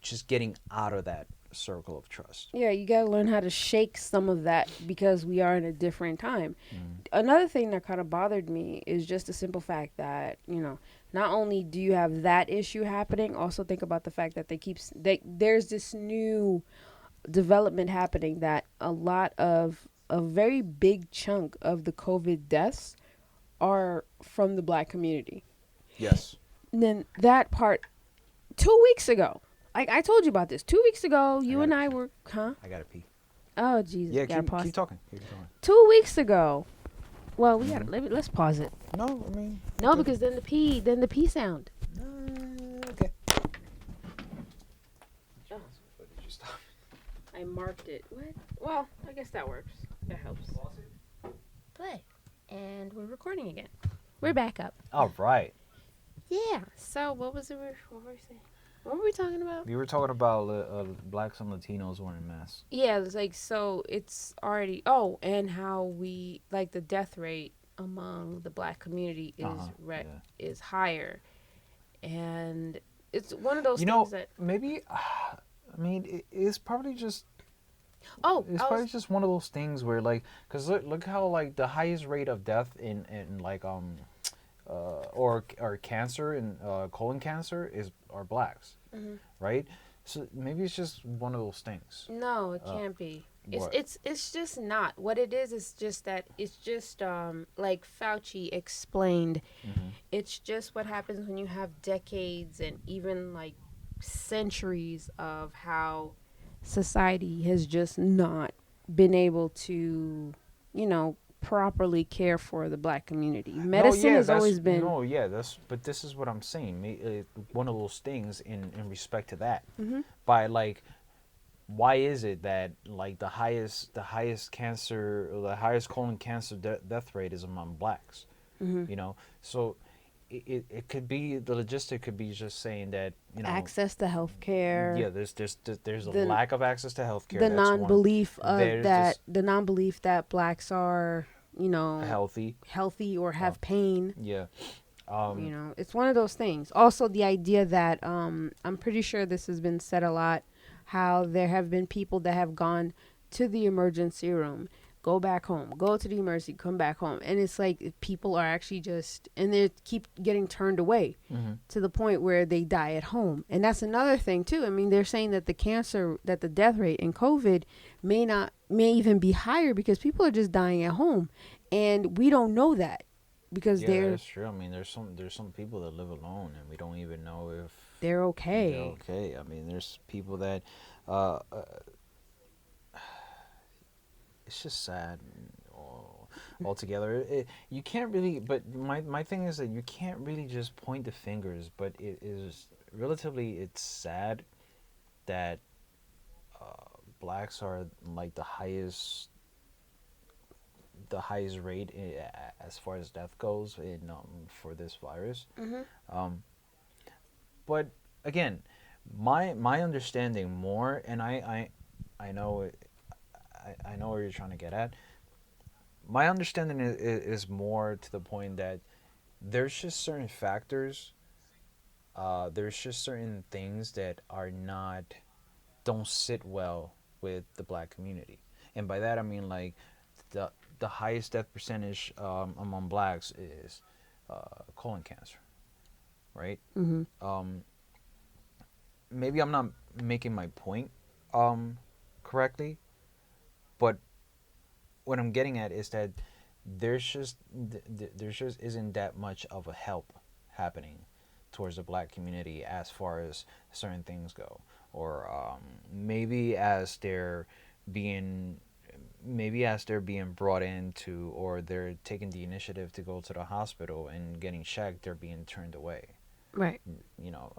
just getting out of that circle of trust.
Yeah, you got to learn how to shake some of that because we are in a different time.
Mm.
Another thing that kind of bothered me is just the simple fact that, not only do you have that issue happening, also think about the fact that there's this new development happening that a very big chunk of the COVID deaths are from the black community.
Yes.
And then that part 2 weeks ago, like I told you about this. 2 weeks ago, you and
gotta
I
pee.
were, huh?
I gotta pee.
Oh Jesus,
Yeah,
we gotta
keep
pause.
keep talking. Keep talking.
2 weeks ago. Well, we
Mhm.
gotta let's pause it.
No, I mean.
No,
Okay.
because then the P sound.
Okay.
Oh.
What did you stop?
I marked it. What? Well, I guess that works. That helps.
Play. And we're recording again. We're back up.
All right.
Yeah. So what was it? What were we saying? What were we talking about?
We were talking about blacks and Latinos wearing masks.
Yeah, it's like so it's already and how we like the death rate among the black community
Yeah.
is higher. And it's one of those
You know,
things that
maybe. I mean, it's probably just. It's
I
probably
was
just one of those things where like, cause look how like the highest rate of death in like or cancer and colon cancer are blacks,
Mhm.
right? So maybe it's just one of those things.
no, it can't be.
What?
It's just not. What it is just that it's just like Fauci explained.
Mhm.
It's just what happens when you have decades and even like centuries of how society has just not been able to, properly care for the black community. Medicine has always been.
no, yeah, that's. But this is what I'm saying. One of those things in respect to that.
Mhm.
By like, why is it that like the highest cancer or the highest colon cancer death rate is among blacks?
Mhm.
You know, so it could be the logistic could be just saying that
Access to health care.
yeah, there's a
The-
lack of access to healthcare.
The
That's one.
non-belief of
There's
that.
just
The non-belief that blacks are,
healthy.
healthy or have pain.
Yeah.
It's one of those things. Also, the idea that I'm pretty sure this has been said a lot, how there have been people that have gone to the emergency room, go back home, go to the emergency, come back home, and it's like people are actually and they keep getting turned away
Mm-hmm.
to the point where they die at home. And that's another thing too. I mean, they're saying that the death rate in COVID may even be higher because people are just dying at home, and we don't know that because
Yeah, that's true. I mean, there's some people that live alone, and we don't even know if
they're okay.
they're okay. I mean, there's people that, uh, uh, it's just sad altogether. You can't really, but my thing is that you can't really just point the fingers. But it is relatively, it's sad that blacks are like the highest rate as far as death goes in for this virus.
Mhm.
Um, but again, my understanding more, and I know I know where you're trying to get at. My understanding is more to the point that there's just certain factors. There's just certain things that don't sit well with the black community, and by that I mean like the the highest death percentage among blacks is colon cancer, right?
Mm-hmm.
Um, Maybe I'm not making my point correctly, but what I'm getting at is that there just isn't that much of a help happening towards the black community as far as certain things go, or being maybe as they're being brought into or they're taking the initiative to go to the hospital and getting checked, they're being turned away.
Right.
You know,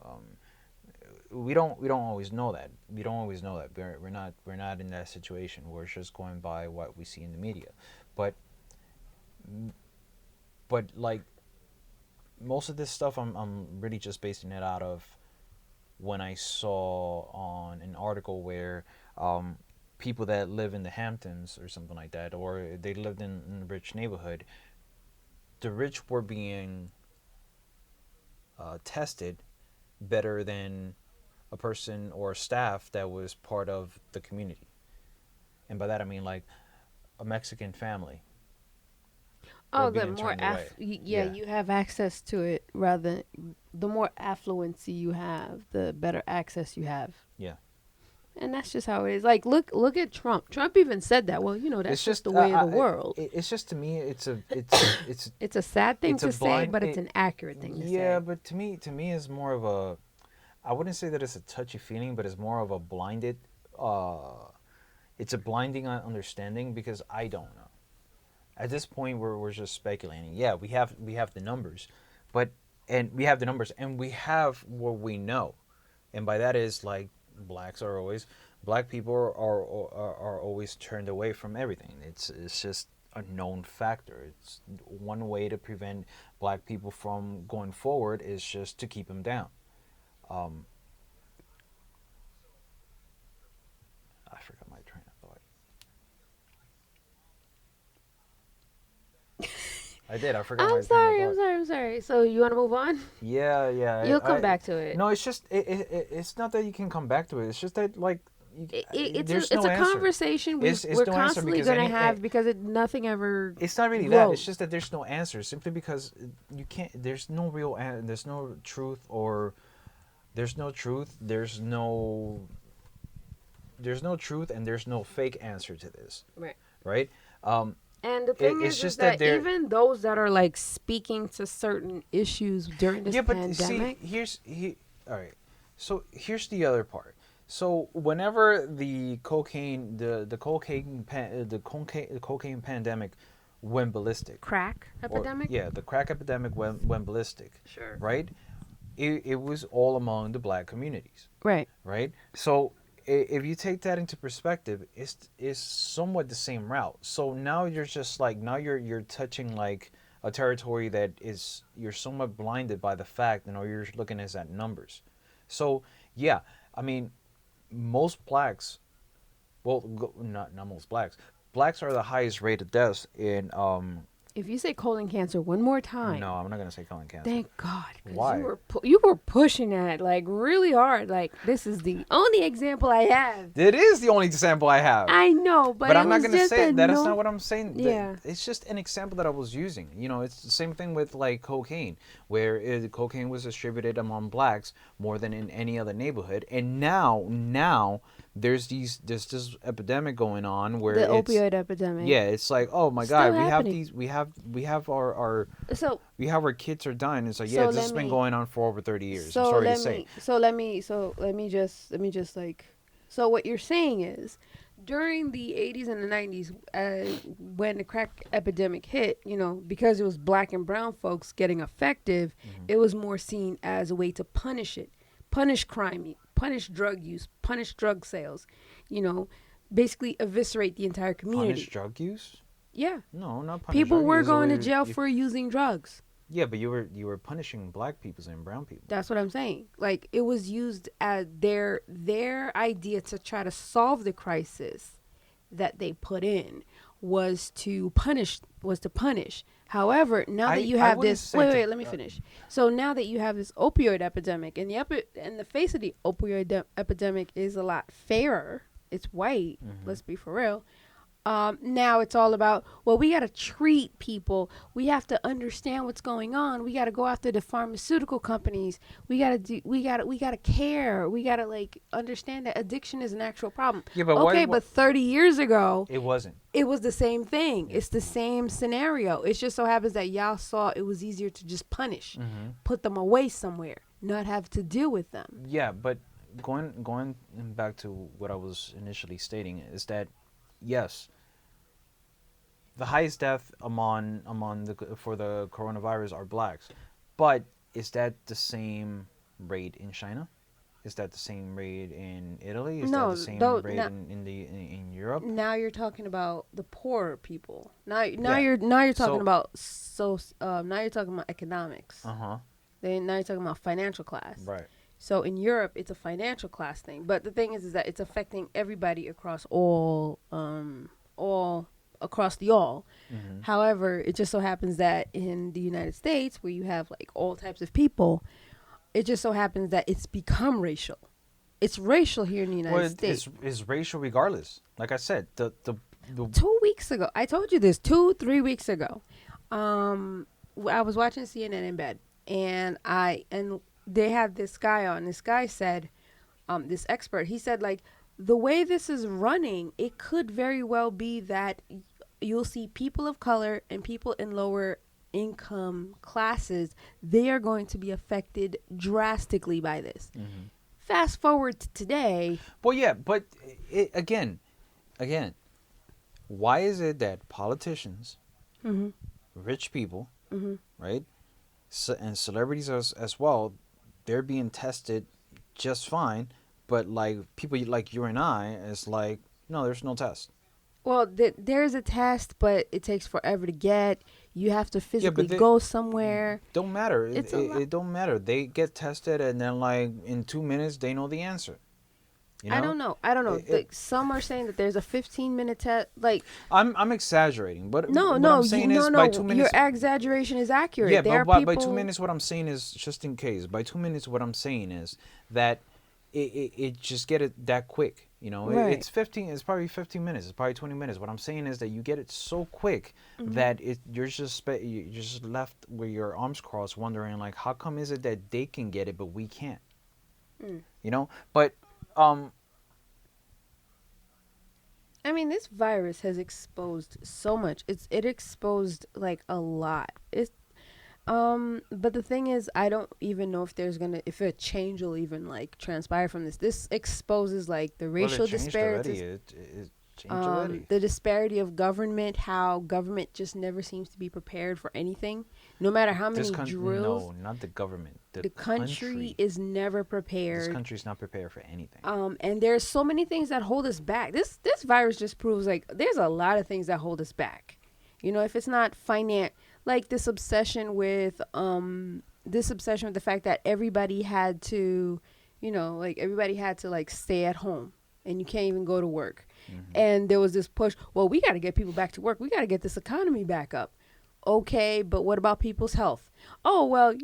we don't always know that. We don't always know that. We're not in that situation. We're just going by what we see in the media. But like most of this stuff, I'm really just basing it out of when I saw on an article where people that live in the Hamptons or something like that, or they lived in a rich neighborhood, the rich were being tested better than a person or staff that was part of the community. And by that I mean like a Mexican family were
Oh, the
being
more
turned away.
yeah,
Yeah,
you have access to it. Rather, the more affluency you have, the better access you have.
yeah.
And that's just how it is. Like, look at Trump. Trump even said that. Well, that's
It's
just
just
the way of the world.
it's just to me
It's a sad thing
it's a
to say,
blind
but it's an accurate thing to
yeah,
say.
but to me it's more of a, I wouldn't say that it's a touchy feeling, but it's more of a blinded it's a blinding understanding because I don't know. At this point we're just speculating. Yeah, we have the numbers, but and we have the numbers and we have what we know. And by that is like black people are always turned away from everything. It's just a known factor. It's one way to prevent black people from going forward is just to keep them down. Um, I forgot my train of thought. I did. I forgot
I'm
my train of
sorry. I'm
thought.
sorry. I'm sorry. So you want to move on?
Yeah, yeah.
You'll come back to it.
No, it's just it's not that you can come back to it. It's just that like
It's
there's
a
no answer.
conversation
It's
we're
no answer
constantly
because
gonna
any
have because nothing ever
it's not really that. It's
grows.
just that there's no answer simply because you can't. There's no real. There's no truth or there's no truth. There's no truth and there's no fake answer to this.
Right.
Right.
And the thing
It's
is
just
that
that they're
even those that are like speaking to certain issues during this
yeah, but
pandemic,
see, all right. So here's the other part. So whenever the cocaine pandemic went ballistic,
crack
or
epidemic.
yeah, the crack epidemic went ballistic,
Sure.
right? It was all among the black communities,
Right.
right? So if you take that into perspective, it's somewhat the same route. So now you're just like now you're touching like a territory that is you're somewhat blinded by the fact, and all you're looking is at numbers. So yeah, I mean, most blacks, well, not most blacks. Blacks are the highest rated deaths in
If you say colon cancer one more time,
No, I'm not gonna say colon cancer.
thank God, because
Why?
you were pushing that like really hard. Like this is the only example I have.
It is the only example I have.
I know, but
I'm not
was
gonna
just
say
a
that. That's
no-
not what I'm saying.
Yeah.
It's just an example that I was using. It's the same thing with like cocaine, where cocaine was distributed among blacks more than in any other neighborhood, and now there's this epidemic going on where
the
it's
opioid epidemic.
yeah, it's like oh my
Still
god, we have
happening.
these, we have our
So
we have our kids are dying. It's like
So
this
let
has been
me-
going on for over 30 years.
so
I'm sorry to
let
say.
me let me just like so what you're saying is during the 80s and the 90s when the crack epidemic hit, because it was black and brown folks getting effective, it was more seen as a way to punish it, punish crime, punish drug use, punish drug sales, basically eviscerate the entire community.
Punish drug use?
Yeah.
No, not punish.
People
drug
were
use.
going to jail for using drugs.
Yeah, but you were punishing black people and brown people.
That's what I'm saying. Like it was used as their idea to try to solve the crisis that they put in was to punish. However, now that you have this, wait, let me finish. So now that you have this opioid epidemic, and the face of the opioid epidemic is a lot fairer. It's white. Let's be for real. Now it's all about, well, we got to treat people. We have to understand what's going on. We got to go after the pharmaceutical companies. We got to care. We got to like understand that addiction is an actual problem.
Yeah, but
okay, but 30 years ago,
it wasn't.
it was the same thing. It's the same scenario. It just so happens that y'all saw it was easier to just punish, put them away somewhere, not have to deal with them.
Yeah, but going back to what I was initially stating is that yes, the highest death for the coronavirus are blacks, but is that the same rate in China? Is that the same rate in Italy? Is that the same rate in Europe?
Now you're talking about the poorer people. Now
Yeah.
you're talking
So-
about now you're talking about economics.
Uh-huh.
Then now you're talking about financial class.
Right.
So in Europe, it's a financial class thing. But the thing is that it's affecting everybody across all across the all. However, it just so happens that in the United States, where you have like all types of people, it just so happens that it's become racial.
It's racial here in the
Well,
United States.
it's racial regardless. Like I said, the
2 weeks ago, I told you this 2-3 weeks ago. I was watching CNN in bed, and they had this guy on. This guy said, this expert, he said, like, the way this is running, it could very well be that you'll see people of color and people in lower income classes, they are going to be affected drastically by this.
Mhm.
Fast forward to today.
Well, yeah, but again, why is it that politicians,
Mm-hmm,
rich people,
mm-hmm.
right, and celebrities as well, they're being tested just fine, but like people like you and I, it's like no, there's no test.
Well, there's a test, but it takes forever to get. You have to
Yeah,
physically
but they
go somewhere.
don't matter.
It's a lot.
It don't matter. They get tested, and then like in 2 minutes they know the answer. You
I
know,
don't know. I don't know.
it,
Some are saying that there's a 15-minute test. Like,
I'm exaggerating, but
no,
what
no,
I'm saying
no,
is by
no.
2 minutes.
Your exaggeration is accurate.
Yeah,
There
but
are
by
people.
2 minutes, what I'm saying is just in case. By 2 minutes, what I'm saying is that it just get it that quick. You know,
Right.
it's 15. It's probably 15 minutes. It's probably 20 minutes. What I'm saying is that you get it so quick
Mhm.
that you're just left with your arms crossed, wondering like, how come is it that they can get it but we can't?
Mm.
You know, but um,
I mean, this virus has exposed so much. It exposed like a lot. But the thing is, I don't even know if a change will even like transpire from this. This exposes like the
well,
racial
it changed already.
disparities,
It changed already.
the disparity of government, how government just never seems to be prepared for anything, no matter how many drills.
No, not the government.
The country is never
This
prepared.
country's not prepared for anything.
And there's so many things that hold us back. This virus just proves like there's a lot of things that hold us back. You know, if it's not like this obsession with the fact that everybody had to, like everybody had to like stay at home and you can't even go to work.
Mm-hmm.
And there was this push, well, we got to get people back to work. We got to get this economy back up. Okay, but what about people's health? Oh, well,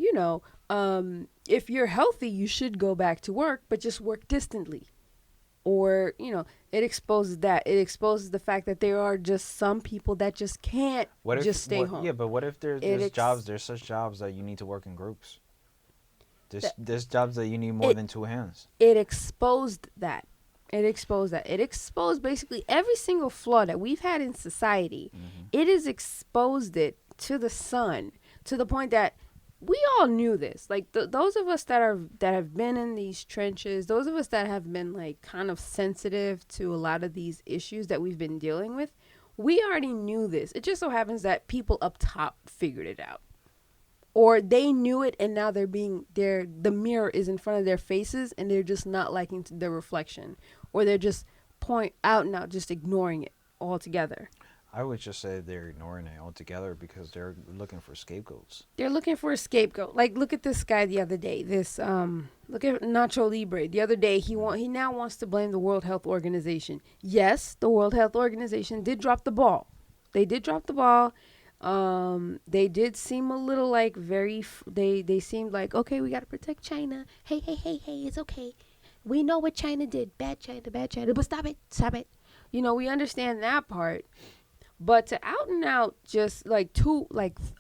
if you're healthy, you should go back to work, but just work distantly. Or, it exposes that. It exposes the fact that there are just some people that just can't stay home.
Yeah, but what if there's such jobs that you need to work in groups? There's jobs that you need more than two hands.
It exposed that. It exposed basically every single flaw that we've had in society.
Mm-hmm.
It has exposed it to the sun, to the point that we all knew this. Like those of us that have been in these trenches, those of us that have been like kind of sensitive to a lot of these issues that we've been dealing with, we already knew this. It just so happens that people up top figured it out. Or they knew it and now the mirror is in front of their faces and they're just not liking the reflection. Or they're just just ignoring it altogether.
I would just say they're ignoring it altogether because they're looking for scapegoats.
They're looking for a scapegoat. Like, look at this guy the other day. Look at Nacho Libre. The other day, he now wants to blame the World Health Organization. Yes, the World Health Organization did drop the ball. They did drop the ball. They did seem a little like they seemed like, okay, we got to protect China. Hey, it's okay. We know what China did. Bad China. But stop it. We understand that part. But to out and out, just like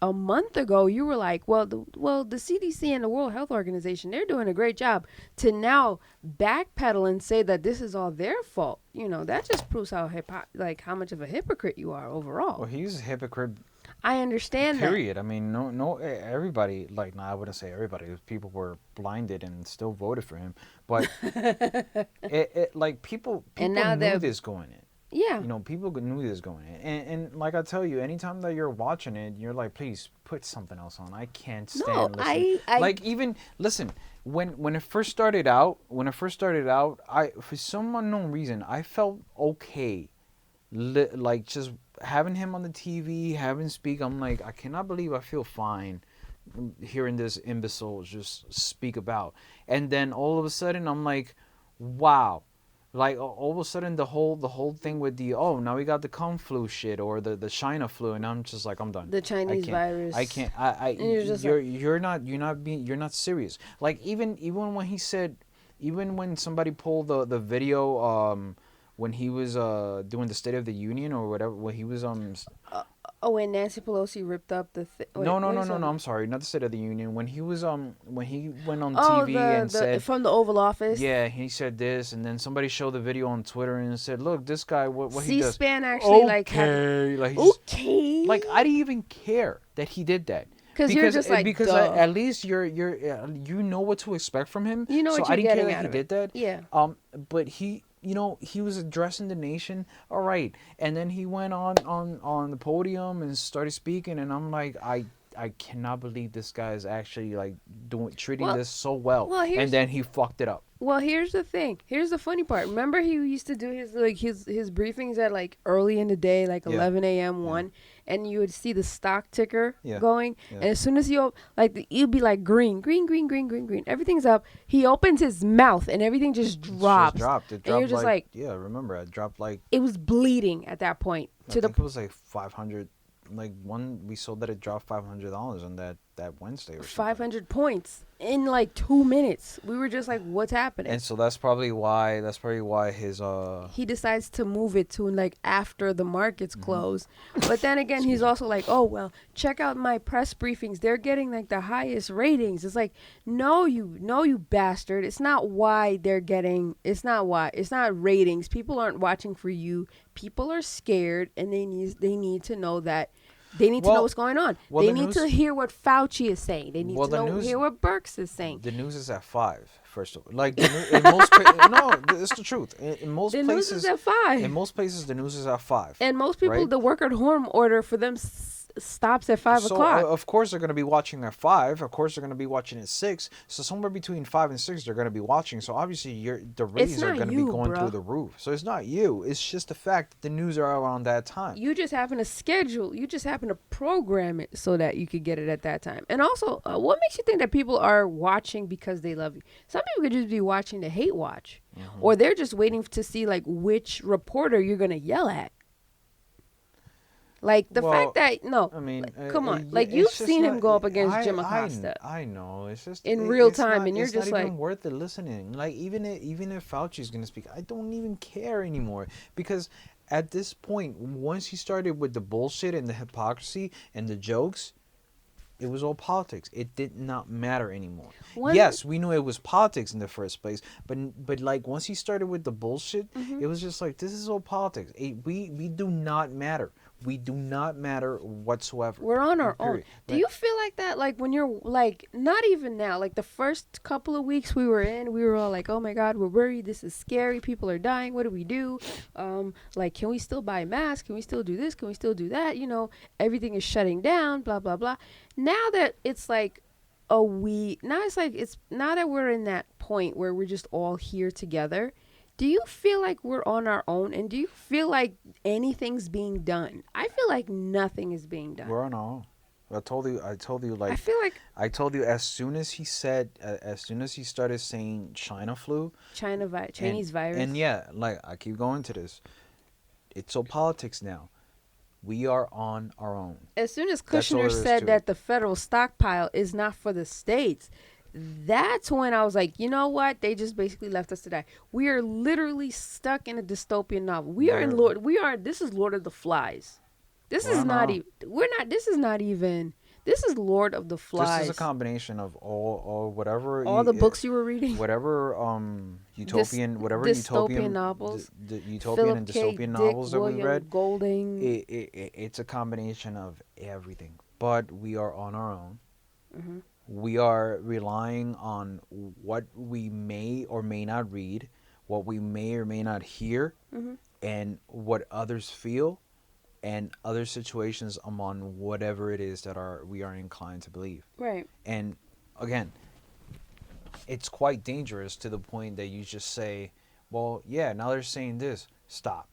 a month ago, you were like, well, the CDC and the World Health Organization, they're doing a great job. To now backpedal and say that this is all their fault, that just proves how much of a hypocrite you are overall.
Well, he's a hypocrite.
I understand
period. I mean, no, everybody, like, I wouldn't say everybody. People were blinded and still voted for him. But people knew this going in.
Yeah.
People knew this going in. And like I tell you, anytime that you're watching it, you're like, please put something else on. I can't stand listening. Listen, when it first started out, I, for some unknown reason, I felt okay. Like, just having him on the TV, having speak, I'm like, I cannot believe I feel fine hearing this imbecile just speak about. And then all of a sudden, I'm like, wow. Like, all of a sudden, the whole thing with now we got the Kung flu shit or the China flu, and I'm just like, I'm done.
The Chinese virus.
I can't. You're not serious. Like, even when he said even when somebody pulled the video, when he was doing the State of the Union or whatever, when he was
Uh, oh, when Nancy Pelosi ripped up the wait,
no, no,
what are
no,
you
no,
talking
no.
about?
I'm sorry, not the State of the Union. When he was when he went on
Oh,
TV and
the
said,
from the Oval Office.
yeah, he said this, and then somebody showed the video on Twitter and said, look, this guy, what he does.
C-SPAN actually like had
Okay, like he's
okay
like I didn't even care that he did that
because you're just like duh.
at least you know what to expect from him.
You know
So
what
I
you're
didn't care
getting
that
out
he
of it.
did that.
Yeah.
But he was addressing the nation, all right, and then he went on the podium and started speaking, and I'm like, I cannot believe this guy is actually like treating
Well,
this so well,
well
and
here's
then he fucked it up.
Well, here's the thing. Here's the funny part. Remember, he used to do his briefings at like early in the day, like
Yeah.
11 a.m.
Yeah.
one, and you would see the stock ticker
Yeah.
going,
Yeah.
and as soon as you'd be like green, green, green, green, green, green. Everything's up. He opens his mouth, and everything just
It
drops.
just dropped. It
And
dropped
you're just like,
yeah. Remember, it dropped like
it was bleeding at that point
I
to the
think it was like 500. Like we sold that it dropped $500 on that Wednesday or something.
500 points in like 2 minutes. We were just like, what's happening?
And so that's probably why his
He decides to move it to like after the markets close. But then again, he's also like, oh, well, check out my press briefings. They're getting like the highest ratings. It's like, no, you bastard. It's not why they're getting, it's not ratings. People aren't watching for you. People are scared and they need to know that. They need to know what's going on. They need to hear what Fauci is saying. They need to hear what Birx is saying.
The news is at 5. First of all, like in most no, it's the truth. In most
The
places,
news is at 5.
in most places, the news is at 5.
And most people,
right?
the work at home order for them stops at 5
So
o'clock.
of course they're going to be watching at 5. Of course they're going to be watching at 6. So somewhere between 5 and 6 they're going to be watching. So obviously the ratings are going to be going through the roof. So it's not you. It's just the fact that the news are around that time.
You just happen to program it so that you could get it at that time. And also, what makes you think that people are watching because they love you? Some people could just be watching to hate watch. Or they're just waiting to see like which reporter you're going to yell at. Like the fact that
I mean,
come on, like you've seen him go up against Jim Acosta.
I know, it's just
in real time, and you're
just
like,
it's not even worth it listening. Like even if Fauci's gonna speak, I don't even care anymore because at this point, once he started with the bullshit and the hypocrisy and the jokes, it was all politics. It did not matter anymore. Yes, we knew it was politics in the first place, but like once he started with the bullshit, it was just like this is all politics. We do not matter. We do not matter whatsoever.
We're on our own. Do you feel like that? Like when you're like, not even now, like the first couple of weeks we were all like, oh my God, we're worried. This is scary. People are dying. What do we do? Like, can we still buy masks? Can we still do this? Can we still do that? You know, everything is shutting down, blah, blah, blah. Now that it's like now that we're in that point where we're just all here together. Do you feel like we're on our own, and do you feel like anything's being done? I feel like nothing is being done.
We're on our own. I told you. Like
I feel like
I told you as soon as he started saying China flu,
Chinese virus,
and yeah, like I keep going to this. It's all politics now. We are on our own.
As soon as Kushner said that the federal stockpile is not for the states, that's when I was like, you know what? They just basically left us to die. We are literally stuck in a dystopian novel. This is Lord of the Flies. This is not even. This is Lord of the Flies.
This is a combination of all
the books you were reading.
Whatever dystopian
novels.
The utopian
Philip
and
K.
dystopian
Dick,
novels that
William
we read.
Golding.
It's a combination of everything. But we are on our own. We are relying on what we may or may not read, what we may or may not hear, and what others feel, and other situations among whatever it is that we are inclined to believe.
Right.
And again, it's quite dangerous to the point that you just say, well, yeah, now they're saying this. Stop.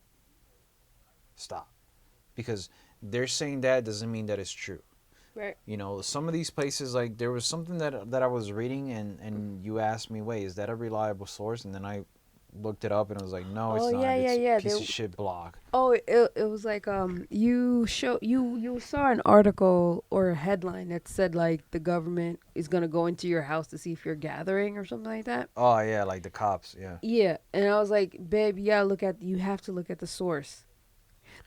Because they're saying that doesn't mean that it's true.
Right.
You know, some of these places, like there was something that I was reading and you asked me, wait, is that a reliable source? And then I looked it up and it was like, no, it's
Oh
not.
yeah, yeah,
It's
yeah.
piece of shit blog.
Oh, it was like you saw an article or a headline that said like the government is gonna go into your house to see if you're gathering or something like that.
Oh yeah, like the cops. Yeah.
Yeah, and I was like, babe, you have to look at the source.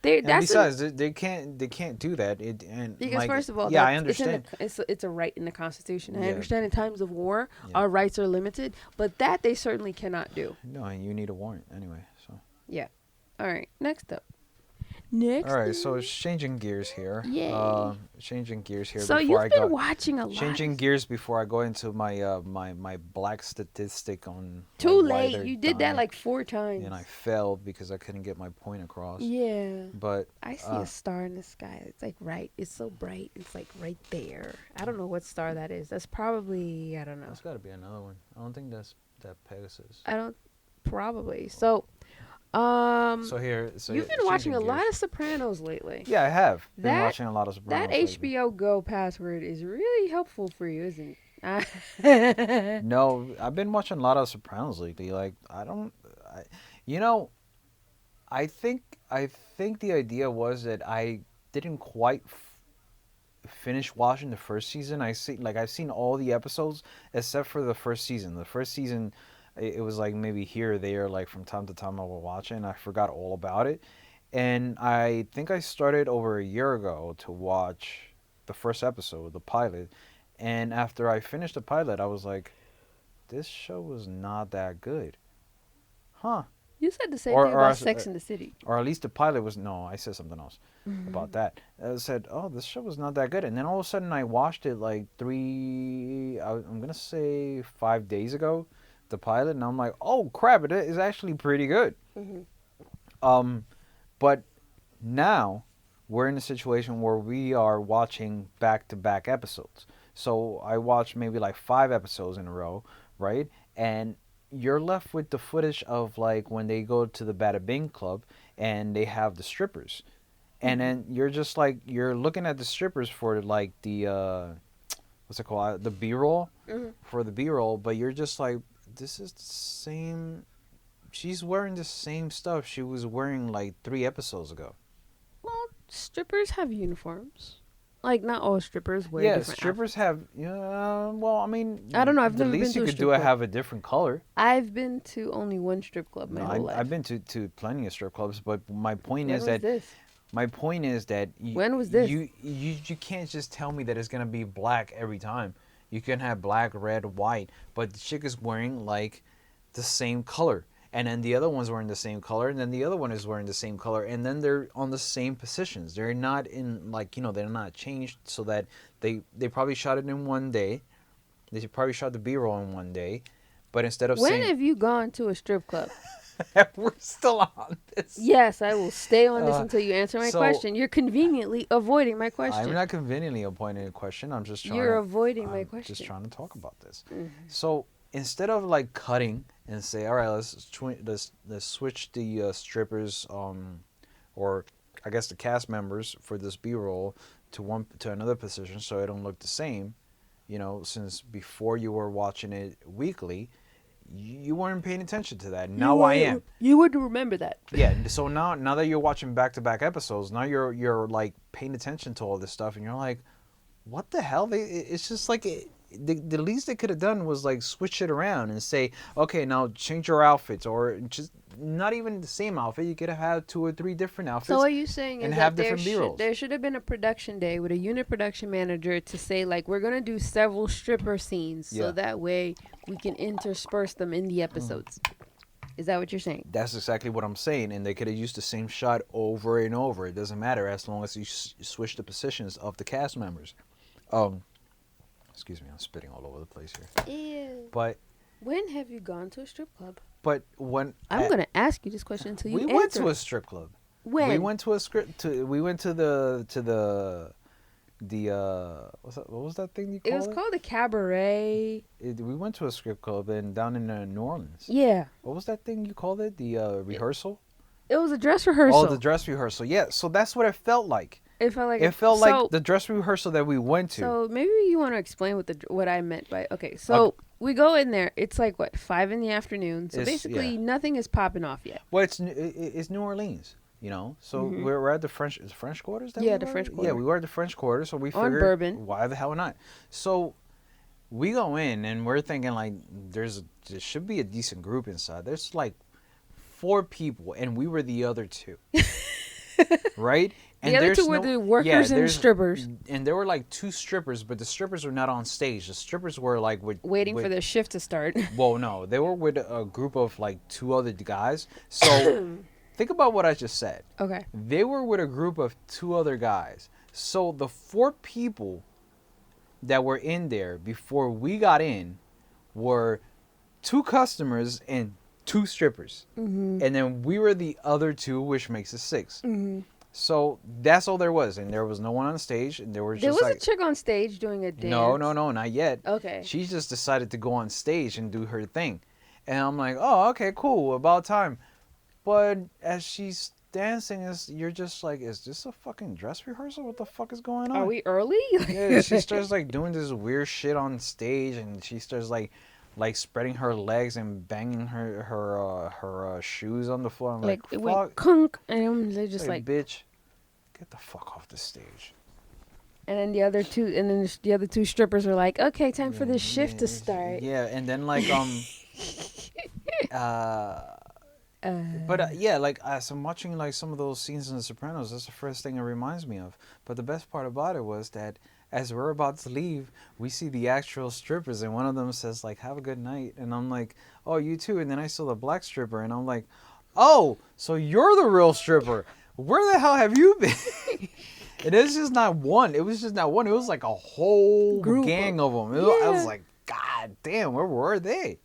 They
And
that's an,
besides, they can't do that. It and
because
like
first of all,
yeah, I
that's
understand.
it's a right in the Constitution. I
Yeah.
understand in times of war,
Yeah.
our rights are limited, but that they certainly cannot do.
No, and you need a warrant anyway. So.
Yeah. All right. Next up. Next.
All right, so it's changing gears here.
Yay.
Changing gears here.
So
before
you've
I
been
go,
watching a lot.
Changing gears before I go into my my black statistic on.
Too
like, why
late.
they're
You did that
dying.
like 4 times.
And I failed because I couldn't get my point across.
Yeah.
But
I see a star in the sky. It's like right. It's so bright. It's like right there. I don't know what star that is. That's probably, I don't know.
there's got to be another one. I don't think that's that Pegasus.
I don't probably. So
So here, so
you've been watching a lot of Sopranos lately.
Yeah, I have been
That-
watching a lot of Sopranos.
That
lately.
HBO Go password is really helpful for you, isn't it?
No, I've been watching a lot of Sopranos lately. Like you know, I think the idea was that I didn't quite finish watching the first season. I've seen all the episodes except for the first season. The first season, it was like maybe here or there, like from time to time I would watch it, and I forgot all about it. And I think I started over a year ago to watch the first episode, the pilot. And after I finished the pilot, I was like, this show was not that good. Huh.
You said the same
Or-
thing
or
about
as-
Sex in the City.
Or at least the pilot was, no, I said something else about that. I said, oh, this show was not that good. And then all of a sudden I watched it like I'm going to say 5 days ago, the pilot. And I'm like, oh, crap, it is actually pretty good. But now we're in a situation where we are watching back-to-back episodes. So I watched maybe like 5 episodes in a row, right? And you're left with the footage of like when they go to the Bada Bing Club and they have the strippers. And then you're just like, you're looking at the strippers for like the, what's it called? The B-roll, for the B-roll. But you're just like, this is the same. She's wearing the same stuff she was wearing like 3 episodes ago.
Well, strippers have uniforms. Like, not all strippers wear
Yeah,
different
strippers have. Yeah, well, I mean,
I don't know, I've
the
never been
least
to
you
a
could
strip
do it
club.
have a different color.
I've been to only one strip club my
No,
whole life.
I've been to plenty of strip clubs, but my point
When
is
was
that
this? When was this?
You can't just tell me that it's gonna be black every time. You can have black, red, white, but the chick is wearing like the same color. And then the other one's wearing the same color, and then the other one is wearing the same color, and then they're on the same positions. They're not in, like, they're not changed, so that they probably shot it in one day. They probably shot the B-roll in one day, but instead of
When
saying...
have you gone to a strip club?
We're still on this.
Yes, I will stay on this until you answer my
so-
question. You're conveniently avoiding my question.
I'm not conveniently appointing a question. I'm just trying
You're
to...
avoiding my
I'm
question.
just trying to talk about this. So instead of like cutting and say, all right, let's switch the strippers, or I guess the cast members for this B-roll to another position, so it don't look the same. Since before you were watching it weekly, you weren't paying attention to that. Now I am.
You would remember that.
Yeah. So now that you're watching back-to-back episodes, now you're like paying attention to all this stuff, and you're like, what the hell? It's just like the least they could have done was like switch it around and say, okay, now change your outfits, or just not even the same outfit. You could have had 2 or 3 different outfits.
So what you're saying
and
is
have
that
different B-rolls.
there should have been a production day with a unit production manager to say, like, we're going to do several stripper scenes
Yeah.
so that way we can intersperse them in the episodes. Is that what you're saying?
That's exactly what I'm saying, and they could have used the same shot over and over. It doesn't matter as long as you switch the positions of the cast members. Excuse me, I'm spitting all over the place here.
Ew.
But
When have you gone to a strip club?
when
I'm going to ask you this question until you
we
answer.
went to a strip club.
When?
We went to a we went to the what was that thing you called
It was called a cabaret.
We went to a strip club down in New Orleans.
Yeah.
What was that thing you called it? The rehearsal?
It was a dress rehearsal.
Oh, the dress rehearsal. Yeah, so that's what it felt like.
It felt like
Like the dress rehearsal that we went to.
So maybe you want to explain what I meant by okay. So we go in there. It's like what 5 in the afternoon. So
It's,
basically,
yeah.
nothing is popping off yet.
Well, it's New Orleans, you know. So
Mhm.
we're at the French Quarters. That
Yeah,
we
the
were?
French
Yeah,
Quarter.
we were at the French Quarter. So we
On
figured,
Bourbon.
why the hell not? So we go in and we're thinking like, there should be a decent group inside. There's like 4 people, and we were the other 2. Right? And
The other
there's
2 were the workers and strippers
And there were like 2 strippers, but the strippers were not on stage. The strippers were like
waiting for their shift to start.
Well, no, they were with a group of like 2 other guys. So think about what I just said.
Okay.
They were with a group of 2 other guys. So the 4 people that were in there before we got in were 2 customers and 2 strippers.
Mm-hmm.
And then we were the other 2, which makes it 6.
Mm-hmm.
So that's all there was. And there was no one on stage. And there was
There
just
was
like...
a chick on stage doing a dance.
No, not yet.
Okay.
She just decided to go on stage and do her thing. And I'm like, oh, okay, cool, about time. But as she's dancing, you're just like, is this a fucking dress rehearsal? What the fuck is going on?
Are we early?
Yeah, she starts like doing this weird shit on stage, and she starts like spreading her legs and banging her shoes on the floor. I'm like,
it
fuck.
went kunk, and they're just like,
bitch, get the fuck off the stage.
and then the other 2 strippers are like, okay, time for this shift to start.
Yeah, and then like But yeah, like as I'm watching like some of those scenes in The Sopranos, that's the first thing it reminds me of. But the best part about it was that as we're about to leave, we see the actual strippers, and one of them says like, "Have a good night," and I'm like, "Oh, you too." And then I saw the black stripper, and I'm like, "Oh, so you're the real stripper? Where the hell have you been?" And it's just not one. It was just not one. It was like a whole gang of them. I was like, God damn, where were they?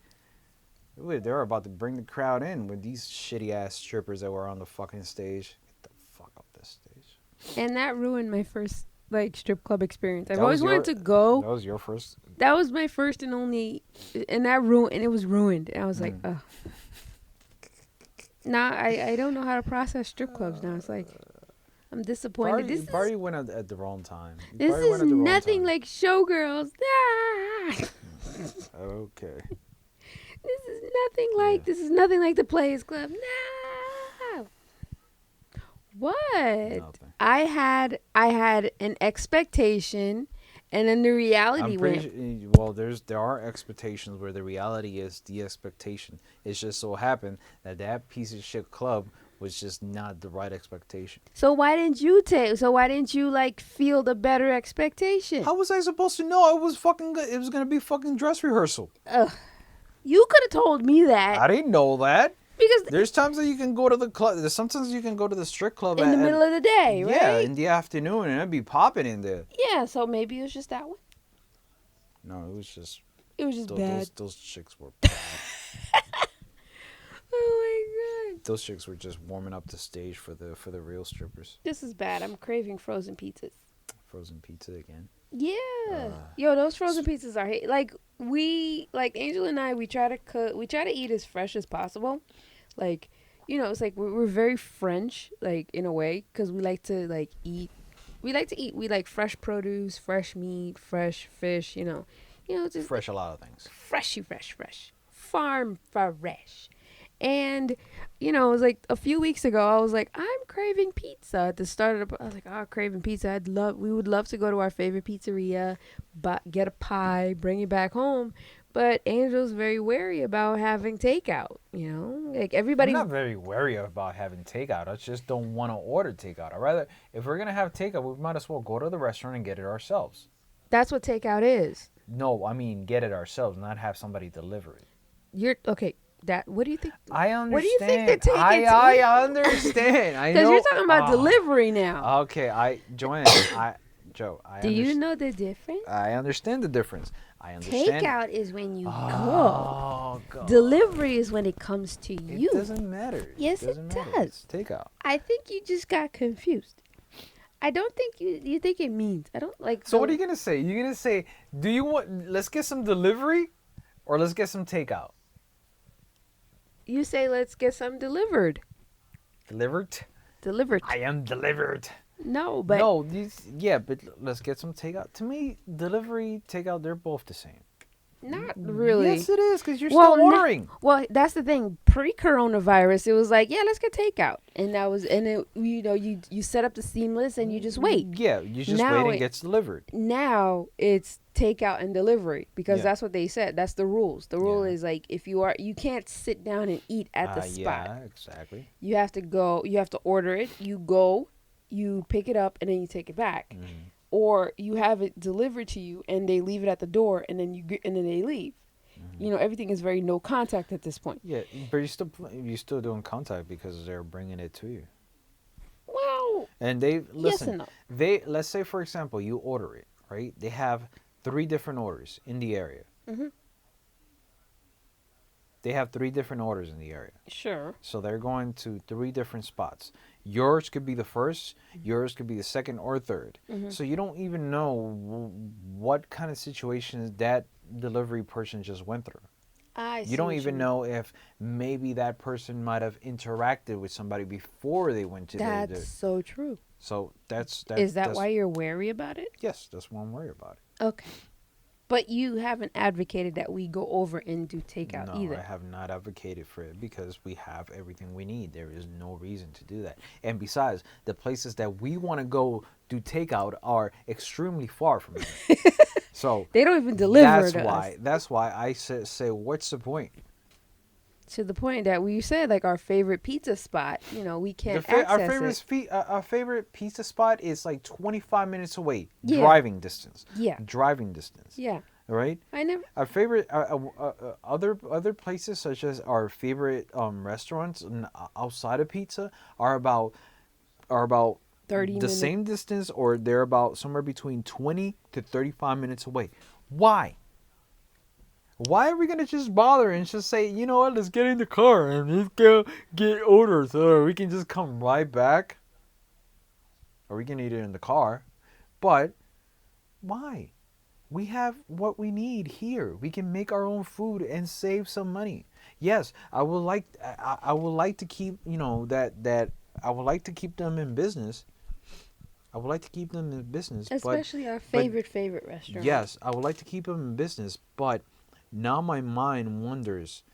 They were about to bring the crowd in with these shitty ass strippers that were on the fucking stage. Get the fuck off this stage.
And that ruined my first like strip club experience. I've
That
always
was
wanted to go.
That was your first.
That was my first and only, and it was ruined. And I was like, ugh. Now I don't know how to process strip clubs now. It's like I'm disappointed.
You probably went at the wrong time.
This is nothing like Showgirls. Ah!
Okay.
This is nothing like the Players Club. No. What?
Nothing.
I had an expectation, and then the reality
I'm
went.
pretty well, there are expectations where the reality is the expectation. It's just so happened that piece of shit club was just not the right expectation.
So why didn't you like feel the better expectation?
How was I supposed to know it was gonna be fucking dress rehearsal?
Ugh. You could have told me that.
I didn't know that.
Because
there's times that you can go to the club. Sometimes you can go to the strip club
in the middle of the day, right?
Yeah, in the afternoon, and it'd be popping in there.
Yeah, so maybe it was just that one.
No, it was just
bad.
Those chicks were bad.
Oh my god.
Those chicks were just warming up the stage for the real strippers.
This is bad. I'm craving frozen pizzas.
Frozen pizza again.
Yeah. Yo, those frozen pizzas are like Angel and I, we try to eat as fresh as possible. Like, it's like we're very French, like in a way, because we like to eat. We like fresh produce, fresh meat, fresh fish, just
fresh a lot of things.
Fresh. Farm fresh. And, it was like a few weeks ago, I was like, I'm craving pizza. At the start of I was like, craving pizza. We would love to go to our favorite pizzeria, get a pie, bring it back home. But Angel's very wary about having takeout, like everybody.
I'm not very wary about having takeout. I just don't want to order takeout. I'd rather, if we're going to have takeout, we might as well go to the restaurant and get it ourselves.
That's what takeout is.
No, I mean, get it ourselves, not have somebody deliver it.
Okay. What do you think?
I understand.
What do you think they're taking?
I understand. I know.
Because you're talking about delivery now.
Okay, Joanne, Joe, I
do you know the difference?
I understand the difference. I understand.
Takeout is when you go.
God.
Delivery is when it comes to you.
It doesn't matter.
Yes, it does.
It's takeout.
I think you just got confused. I don't think you think it means. I don't like.
So what are you gonna say? You're gonna say, do you want? Let's get some delivery, or let's get some takeout.
You say let's get some delivered.
Delivered.
I
am delivered.
No, but
but let's get some takeout. To me, delivery, takeout, they're both the same.
Not really.
Yes, it is, because you're
Well,
still ordering.
Well, that's the thing. Pre-coronavirus, it was like, yeah, let's get takeout, and that was, and it, you set up the Seamless and you just wait.
Yeah, you just
Now
wait and
it-
it gets delivered.
Now it's takeout and delivery because
Yeah.
that's what they said. That's the rules. The rule
Yeah.
is like if you can't sit down and eat at the spot.
Yeah, exactly.
You have to go. You have to order it. You go, you pick it up, and then you take it back, or you have it delivered to you and they leave it at the door, and then and then they leave. Everything is very no contact at this point.
Yeah, but you're still doing contact because they're bringing it to you.
Well,
And they
yes
listen.
and no.
Let's say for example you order it, right? They have 3 different orders in the area.
Mhm.
They have 3 different orders in the area.
Sure.
So they're going to 3 different spots. Yours could be the first, yours could be the second or third. So you don't even know what kind of situations that delivery person just went through. You don't even know if maybe that person might have interacted with somebody before they went to
That's so true.
So that's
Is that
that's,
why you're wary about it?
Yes, that's why I'm worried about it.
Okay. But you haven't advocated that we go over and do takeout
No,
either.
I have not advocated for it because we have everything we need. There is no reason to do that. And besides, the places that we want to go do takeout are extremely far from here. So
They don't even deliver
That's why I say what's the point?
to the point that we said like our favorite pizza spot, we can't access it.
Our favorite pizza spot is like 25 minutes away,
Yeah.
driving distance.
Yeah.
Driving distance.
Yeah.
Right?
I never.
Our favorite other places such as our favorite restaurants outside of pizza are about
30
the
minutes.
same distance, or they're about somewhere between 20 to 35 minutes away. Why? Why are we gonna just bother and just say, you know what, let's get in the car and let's go get orders, or we can just come right back, or we can eat it in the car. But why? We have what we need here. We can make our own food and save some money. Yes, I would like to keep, that I would like to keep them in business.
Especially our favorite restaurant.
Yes, I would like to keep them in business, but now my mind wonders,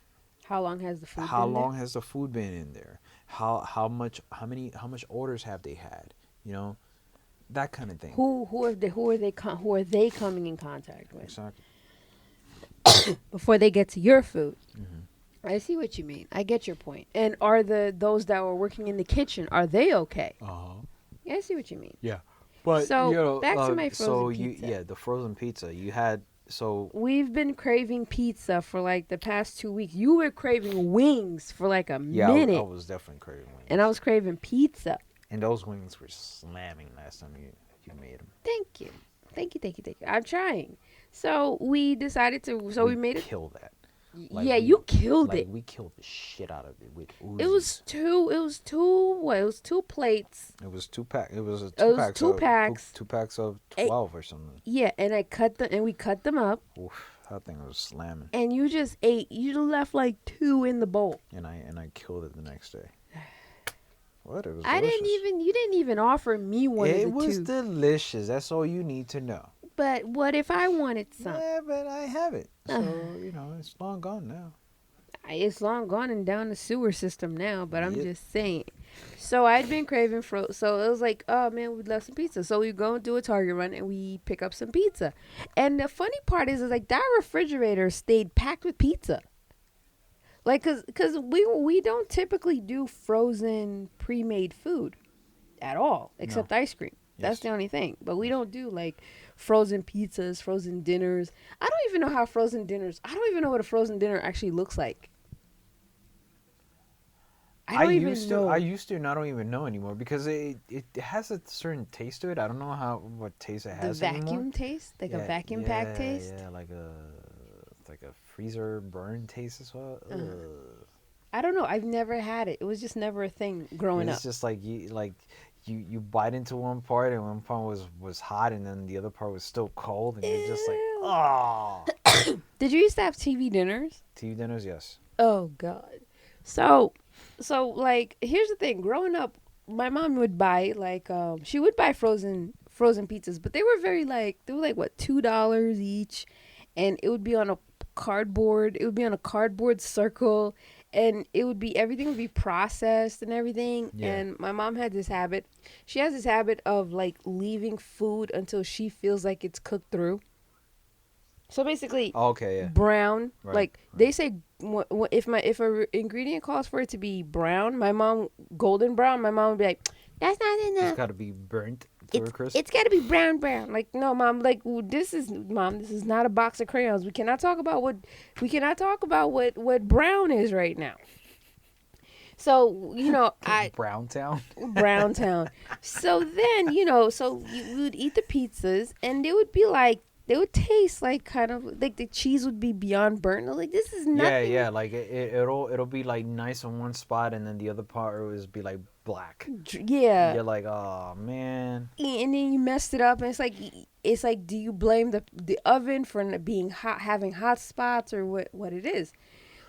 How long has the food
how
been
long has the food been in there? How much orders have they had? That kind of thing.
Who are they coming in contact with
Exactly.
before they get to your food?
Mm-hmm.
I see what you mean. I get your point. And are those that were working in the kitchen, are they okay? Yeah, I see what you mean.
Yeah. But
So, back to my frozen pizza.
the frozen pizza you had. So
We've been craving pizza for like the past 2 weeks. You were craving wings for like a
yeah,
minute.
I was definitely craving wings.
And I was craving pizza.
And those wings were slamming last time you made them.
Thank you. I'm trying. So we decided to. So we made it.
Kill that.
Yeah, you killed it.
We killed the shit out of it with Uzis.
It was two. It was two. What? It was 2 plates.
It was 2 pack. It was
two packs.
2 packs of 12 or something.
Yeah, and we cut them up.
Oof, that thing was slamming.
And you just ate. You left like 2 in the bowl.
And I killed it the next day. What? It was.
You didn't even offer me one of the 2.
It was delicious. That's all you need to know.
But what if I wanted some?
Yeah, but I have it. So, it's long gone now.
It's long gone and down the sewer system now, but I'm
Yep.
just saying. So I'd been craving so it was like, oh man, we'd love some pizza. So we go and do a Target run and we pick up some pizza. And the funny part is like that refrigerator stayed packed with pizza. Like, cause we don't typically do frozen pre-made food at all, except ice cream. That's
Yes.
the only thing. But we don't do like frozen pizzas, frozen dinners. I don't even know what a frozen dinner actually looks like. I
used to, and I don't even know anymore because it has a certain taste to it. I don't know what taste it has
The vacuum
anymore.
taste, like a vacuum pack taste.
Yeah, like a freezer burn taste as well.
I don't know. I've never had it. It was just never a thing growing
It's
up.
just like you bite into one part and one part was hot and then the other part was still cold and you're just like,
Ew.
oh.
Did you used to have TV dinners?
TV dinners, yes.
Oh God. So like here's the thing. Growing up, my mom would buy she would buy frozen pizzas, but they were what, $2 each, and it would be on a cardboard. It would be on a cardboard circle, and it would be everything would be processed and everything.
Yeah.
And my mom had this habit. She has this habit of like leaving food until she feels like it's cooked through. So basically,
Okay, yeah.
brown.
Right,
Like
right.
they say, if a ingredient calls for it to be brown, my mom golden brown. My mom would be like, "That's not
It's
enough.
got to be burnt to a crisp.
It's got to be brown, brown." Like, no, mom. Like, this is mom. This is not a box of crayons. We cannot talk about what brown is right now. So I
Brown Town.
Brown Town. So then so we would eat the pizzas, and they would taste like kind of like the cheese would be beyond burnt. Like, this is nothing.
Yeah. Like it'll be like nice on one spot, and then the other part will be like black.
Yeah.
You're like, oh man.
And then you messed it up, and it's like do you blame the oven for being hot, having hot spots, or what it is?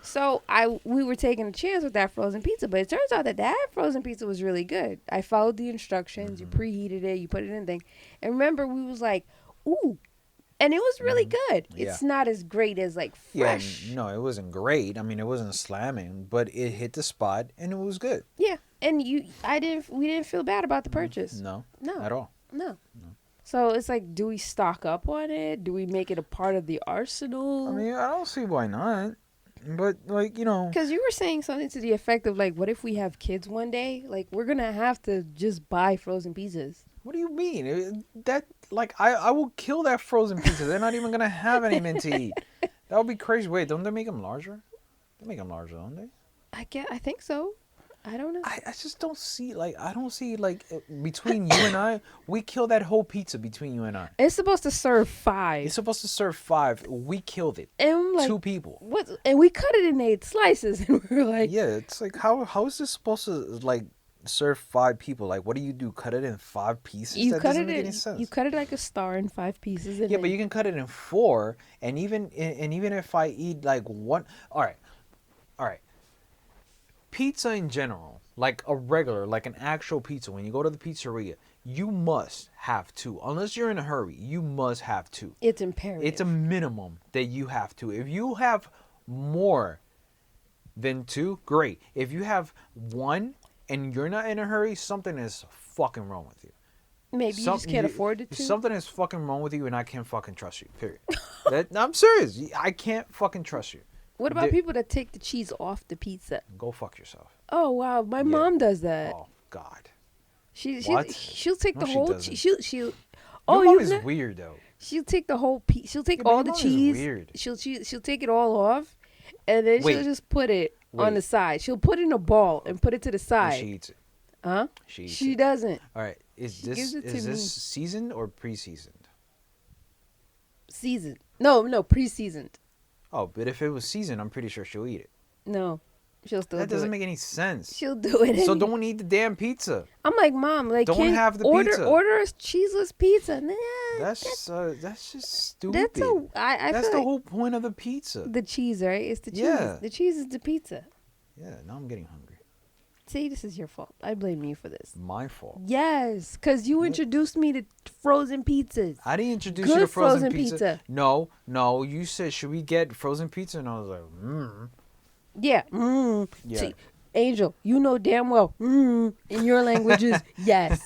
So we were taking a chance with that frozen pizza, but it turns out that frozen pizza was really good. I followed the instructions. You preheated it, you put it in the thing, and remember we was like, ooh, and it was really good.
Yeah.
It's not as great as like fresh.
Yeah, no, it wasn't great. I mean, it wasn't slamming, but it hit the spot and it was good.
Yeah, and we didn't feel bad about the purchase.
No,
No,
at all.
no. So it's like, do we stock up on it? Do we make it a part of the arsenal?
I mean, I don't see why not. But like,
Because you were saying something to the effect of like, what if we have kids one day? Like, we're gonna have to just buy frozen pizzas.
what do you mean? That like I will kill that frozen pizza. They're not even gonna have anything to eat. That would be crazy. Wait, don't they make them larger? They make them larger, don't they?
I think so. I don't know.
I just don't see between you and I, we kill that whole pizza between you and I.
It's supposed to serve 5.
It's supposed to serve 5. We killed it.
And I'm like,
2 people.
what? And we cut it in 8 slices, and we were like,
Yeah, it's like how is this supposed to like serve 5 people? Like, what do you do? Cut it in 5 pieces?
you
That
cut
doesn't
it
make
in,
any sense.
you cut it like a star in 5 pieces. And
Yeah,
then,
but you can cut it in 4, and even if I eat like one, all right, pizza in general, like a regular, like an actual pizza. When you go to the pizzeria, you must have 2, unless you're in a hurry. You must have 2.
it's imperative.
It's a minimum that you have to. If you have more than 2, great. If you have 1 and you're not in a hurry, something is fucking wrong with you.
Maybe you just can't afford it to.
Something is fucking wrong with you, and I can't fucking trust you. Period. I'm serious. I can't fucking trust you.
What about people that take the cheese off the pizza?
Go fuck yourself.
Oh wow, my mom does that.
Oh God.
She'll take
No,
the
she
whole
doesn't.
she'll
Your mom is weird though.
she'll take the whole piece. She'll take
Yeah, but
all
your
the
mom is
cheese.
weird.
She'll take it all off, and then she'll
Wait.
just put it on the
Wait.
side. She'll put it in a ball and put it to the
And
side.
she eats it.
Huh?
She eats
She
it.
doesn't.
All right. Is
She
this
gives it to me.
seasoned or pre-seasoned?
Seasoned. No, pre-seasoned.
Oh, but if it was seasoned, I'm pretty sure she'll eat it.
No, she'll still
That
do
doesn't
it.
make any sense.
She'll do it.
So
anyway.
don't eat the damn pizza.
I'm like, Mom, like,
Don't
can
have the
order
pizza.
order a cheeseless pizza. Nah,
That's just stupid.
that's a. I
That's
feel
the
like
whole point of the pizza.
the cheese, right? It's the cheese.
Yeah.
The cheese is the pizza.
Yeah, now I'm getting hungry.
See, this is your fault. I blame you for this.
My fault.
Yes, because you introduced me to frozen pizzas.
I didn't introduce
Good
you to frozen
frozen
pizza.
pizza.
No. You said, should we get frozen pizza? And I was like,
Yeah.
Yeah.
See, Angel, you know damn well. In your languages, yes.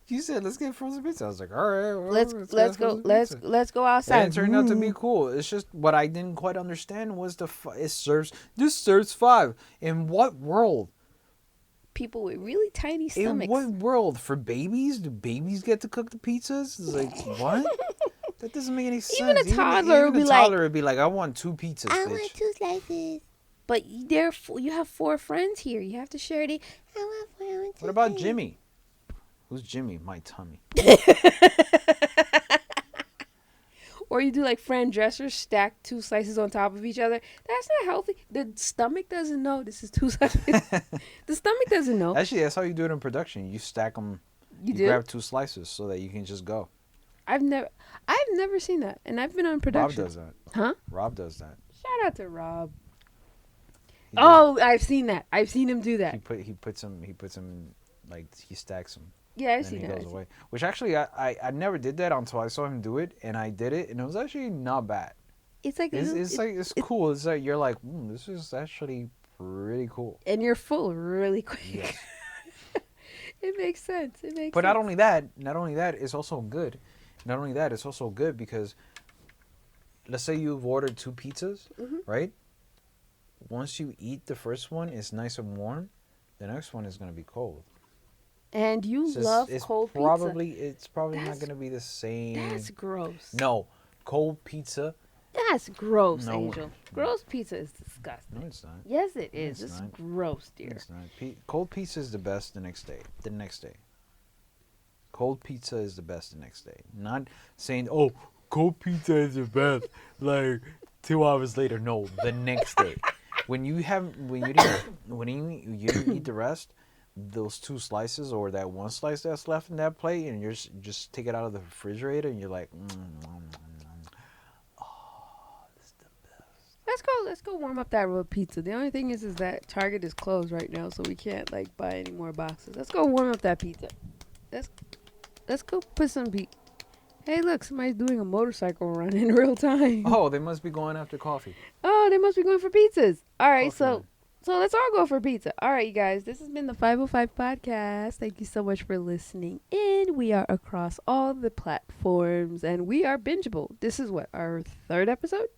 You said, let's get frozen pizza. I was like, all right. Well,
Let's
get
go.
frozen pizza.
Let's go outside.
And it turned out to be cool. It's just what I didn't quite understand was this serves 5. In what world?
People with really tiny
In
stomachs.
what world? For babies? Do babies get to cook the pizzas? It's like, what? That doesn't make any sense.
Even a toddler would be like,
would be like, I want 2 pizzas,
I
bitch.
want 2 slices. But you have 4 friends here. You have to share it. I want 4. I want 2
What about
slices.
Jimmy? Who's Jimmy? My tummy.
Or you do like Fran Dresser, stack 2 slices on top of each other. That's not healthy. The stomach doesn't know this is 2 slices. The stomach doesn't know.
Actually, that's how you do it in production. You stack them.
You do?
grab 2 slices so that you can just go.
I've never seen that, and I've been on production.
Rob does that.
Huh?
Rob does that.
Shout out to Rob.
He
Oh, I've seen that. I've seen him do that.
He puts them like he stacks them.
Yeah, I've
And
seen
he
that.
goes away. Which actually I never did that until I saw him do it, and I did it, and it was actually not bad.
It's like
it's cool. It's like you're like, this is actually pretty cool.
and you're full really quick.
Yes.
It makes sense. It makes.
But
sense.
not only that, it's also good. Not only that, it's also good because let's say you've ordered 2 pizzas, right? Once you eat the first one, it's nice and warm. The next one is gonna be cold.
And you
It's
love
it's
cold
probably,
pizza.
It's probably
That's-
not gonna be the same.
That's gross.
No, cold pizza.
That's gross,
No.
Angel. Gross pizza is disgusting.
No, it's not.
Yes, it is.
it's
It's
not.
gross, dear.
It's not. Cold pizza is the best the next day. The next day. Cold pizza is the best the next day. Not saying, oh, cold pizza is the best. Like 2 hours later. No, the next day. When you didn't eat the rest, those 2 slices or that 1 slice that's left in that plate, and you're just take it out of the refrigerator, and you're like, oh, this is the best.
Let's go warm up that road pizza. The only thing is that Target is closed right now, so we can't like buy any more boxes. Let's go warm up that pizza. Let's go put some Hey, look, somebody's doing a motorcycle run in real time.
Oh, they must be going after coffee.
Oh, they must be going for pizzas. All right,
Coffee
so
run.
so let's all go for pizza. All right, you guys, this has been the 505 podcast. Thank you so much for listening in. We are across all the platforms, and we are bingeable. This is what, our 3rd episode?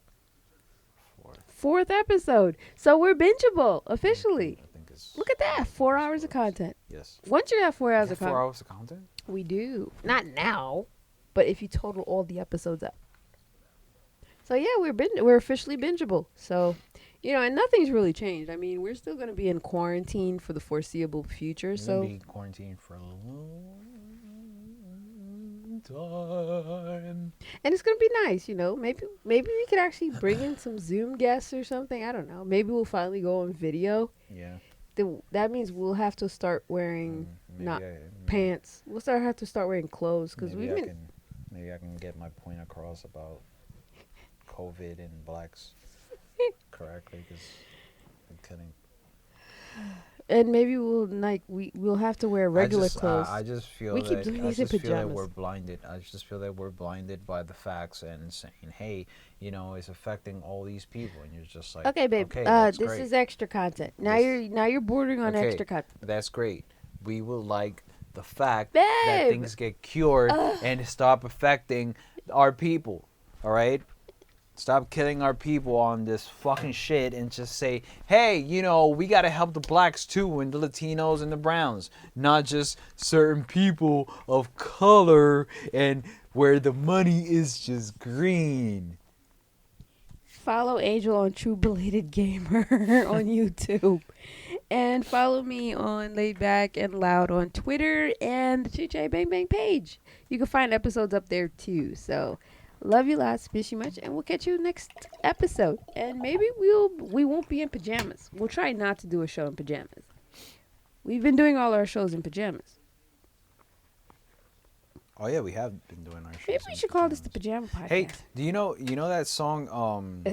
4th episode. So we're bingeable officially.
I think it's.
Look at that, 4 hours of content.
Yes.
Once you have 4 hours
Is
of
it 4
content,
hours of content?
we do. Not now, but if you total all the episodes up. So yeah, we're officially bingeable. So, and nothing's really changed. I mean, we're still going to be in quarantine for the foreseeable future.
We're
So
gonna be quarantined for a long time.
and it's going to be nice, Maybe we could actually bring in some Zoom guests or something. I don't know. Maybe we'll finally go on video.
Yeah.
That means we'll have to start wearing not pants. We'll have to start wearing clothes because
maybe
we've been.
Maybe I can get my point across about COVID and blacks correctly, because I'm kidding.
And maybe we'll have to wear regular clothes.
I just feel
We keep doing these in
feel that
pajamas.
we're blinded. I just feel that we're blinded by the facts and saying, hey, it's affecting all these people, and you're just like,
Okay, babe.
okay, that's
This
great.
is extra content. Now
This-
you're bordering on
Okay.
extra content.
That's great. We will like the fact that
Babe!
things get cured and stop affecting our people. All right? Stop killing our people on this fucking shit and just say, hey, we got to help the blacks too, and the Latinos and the browns, not just certain people of color and where the money is just green.
Follow Angel on True Belated Gamer on YouTube. And follow me on Laid Back and Loud on Twitter and the Choo Chay Bang Bang page. You can find episodes up there too. So love you lots, miss you much, and we'll catch you next episode. And maybe we won't be in pajamas. We'll try not to do a show in pajamas. We've been doing all our shows in pajamas.
Oh yeah, we have been doing our shows.
Maybe we should call this the pajama podcast.
Hey, do you know that song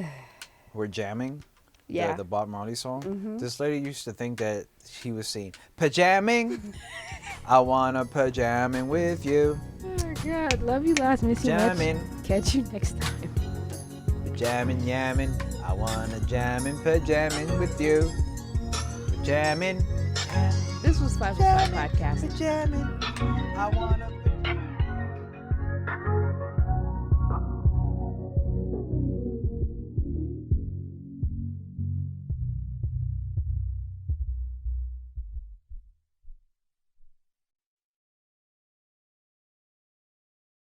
We're Jamming?
Yeah.
The Bob Marley song.
Mhm.
This lady used to think that she was saying pajamming. I wanna pajamming with you.
Oh God, love you lots, miss you
Jamming,
much. Catch you next time.
pajamming, yamming. I wanna jamming, pajamming with you. Pajamming,
This was 505 Podcast.
pajamming. I wanna.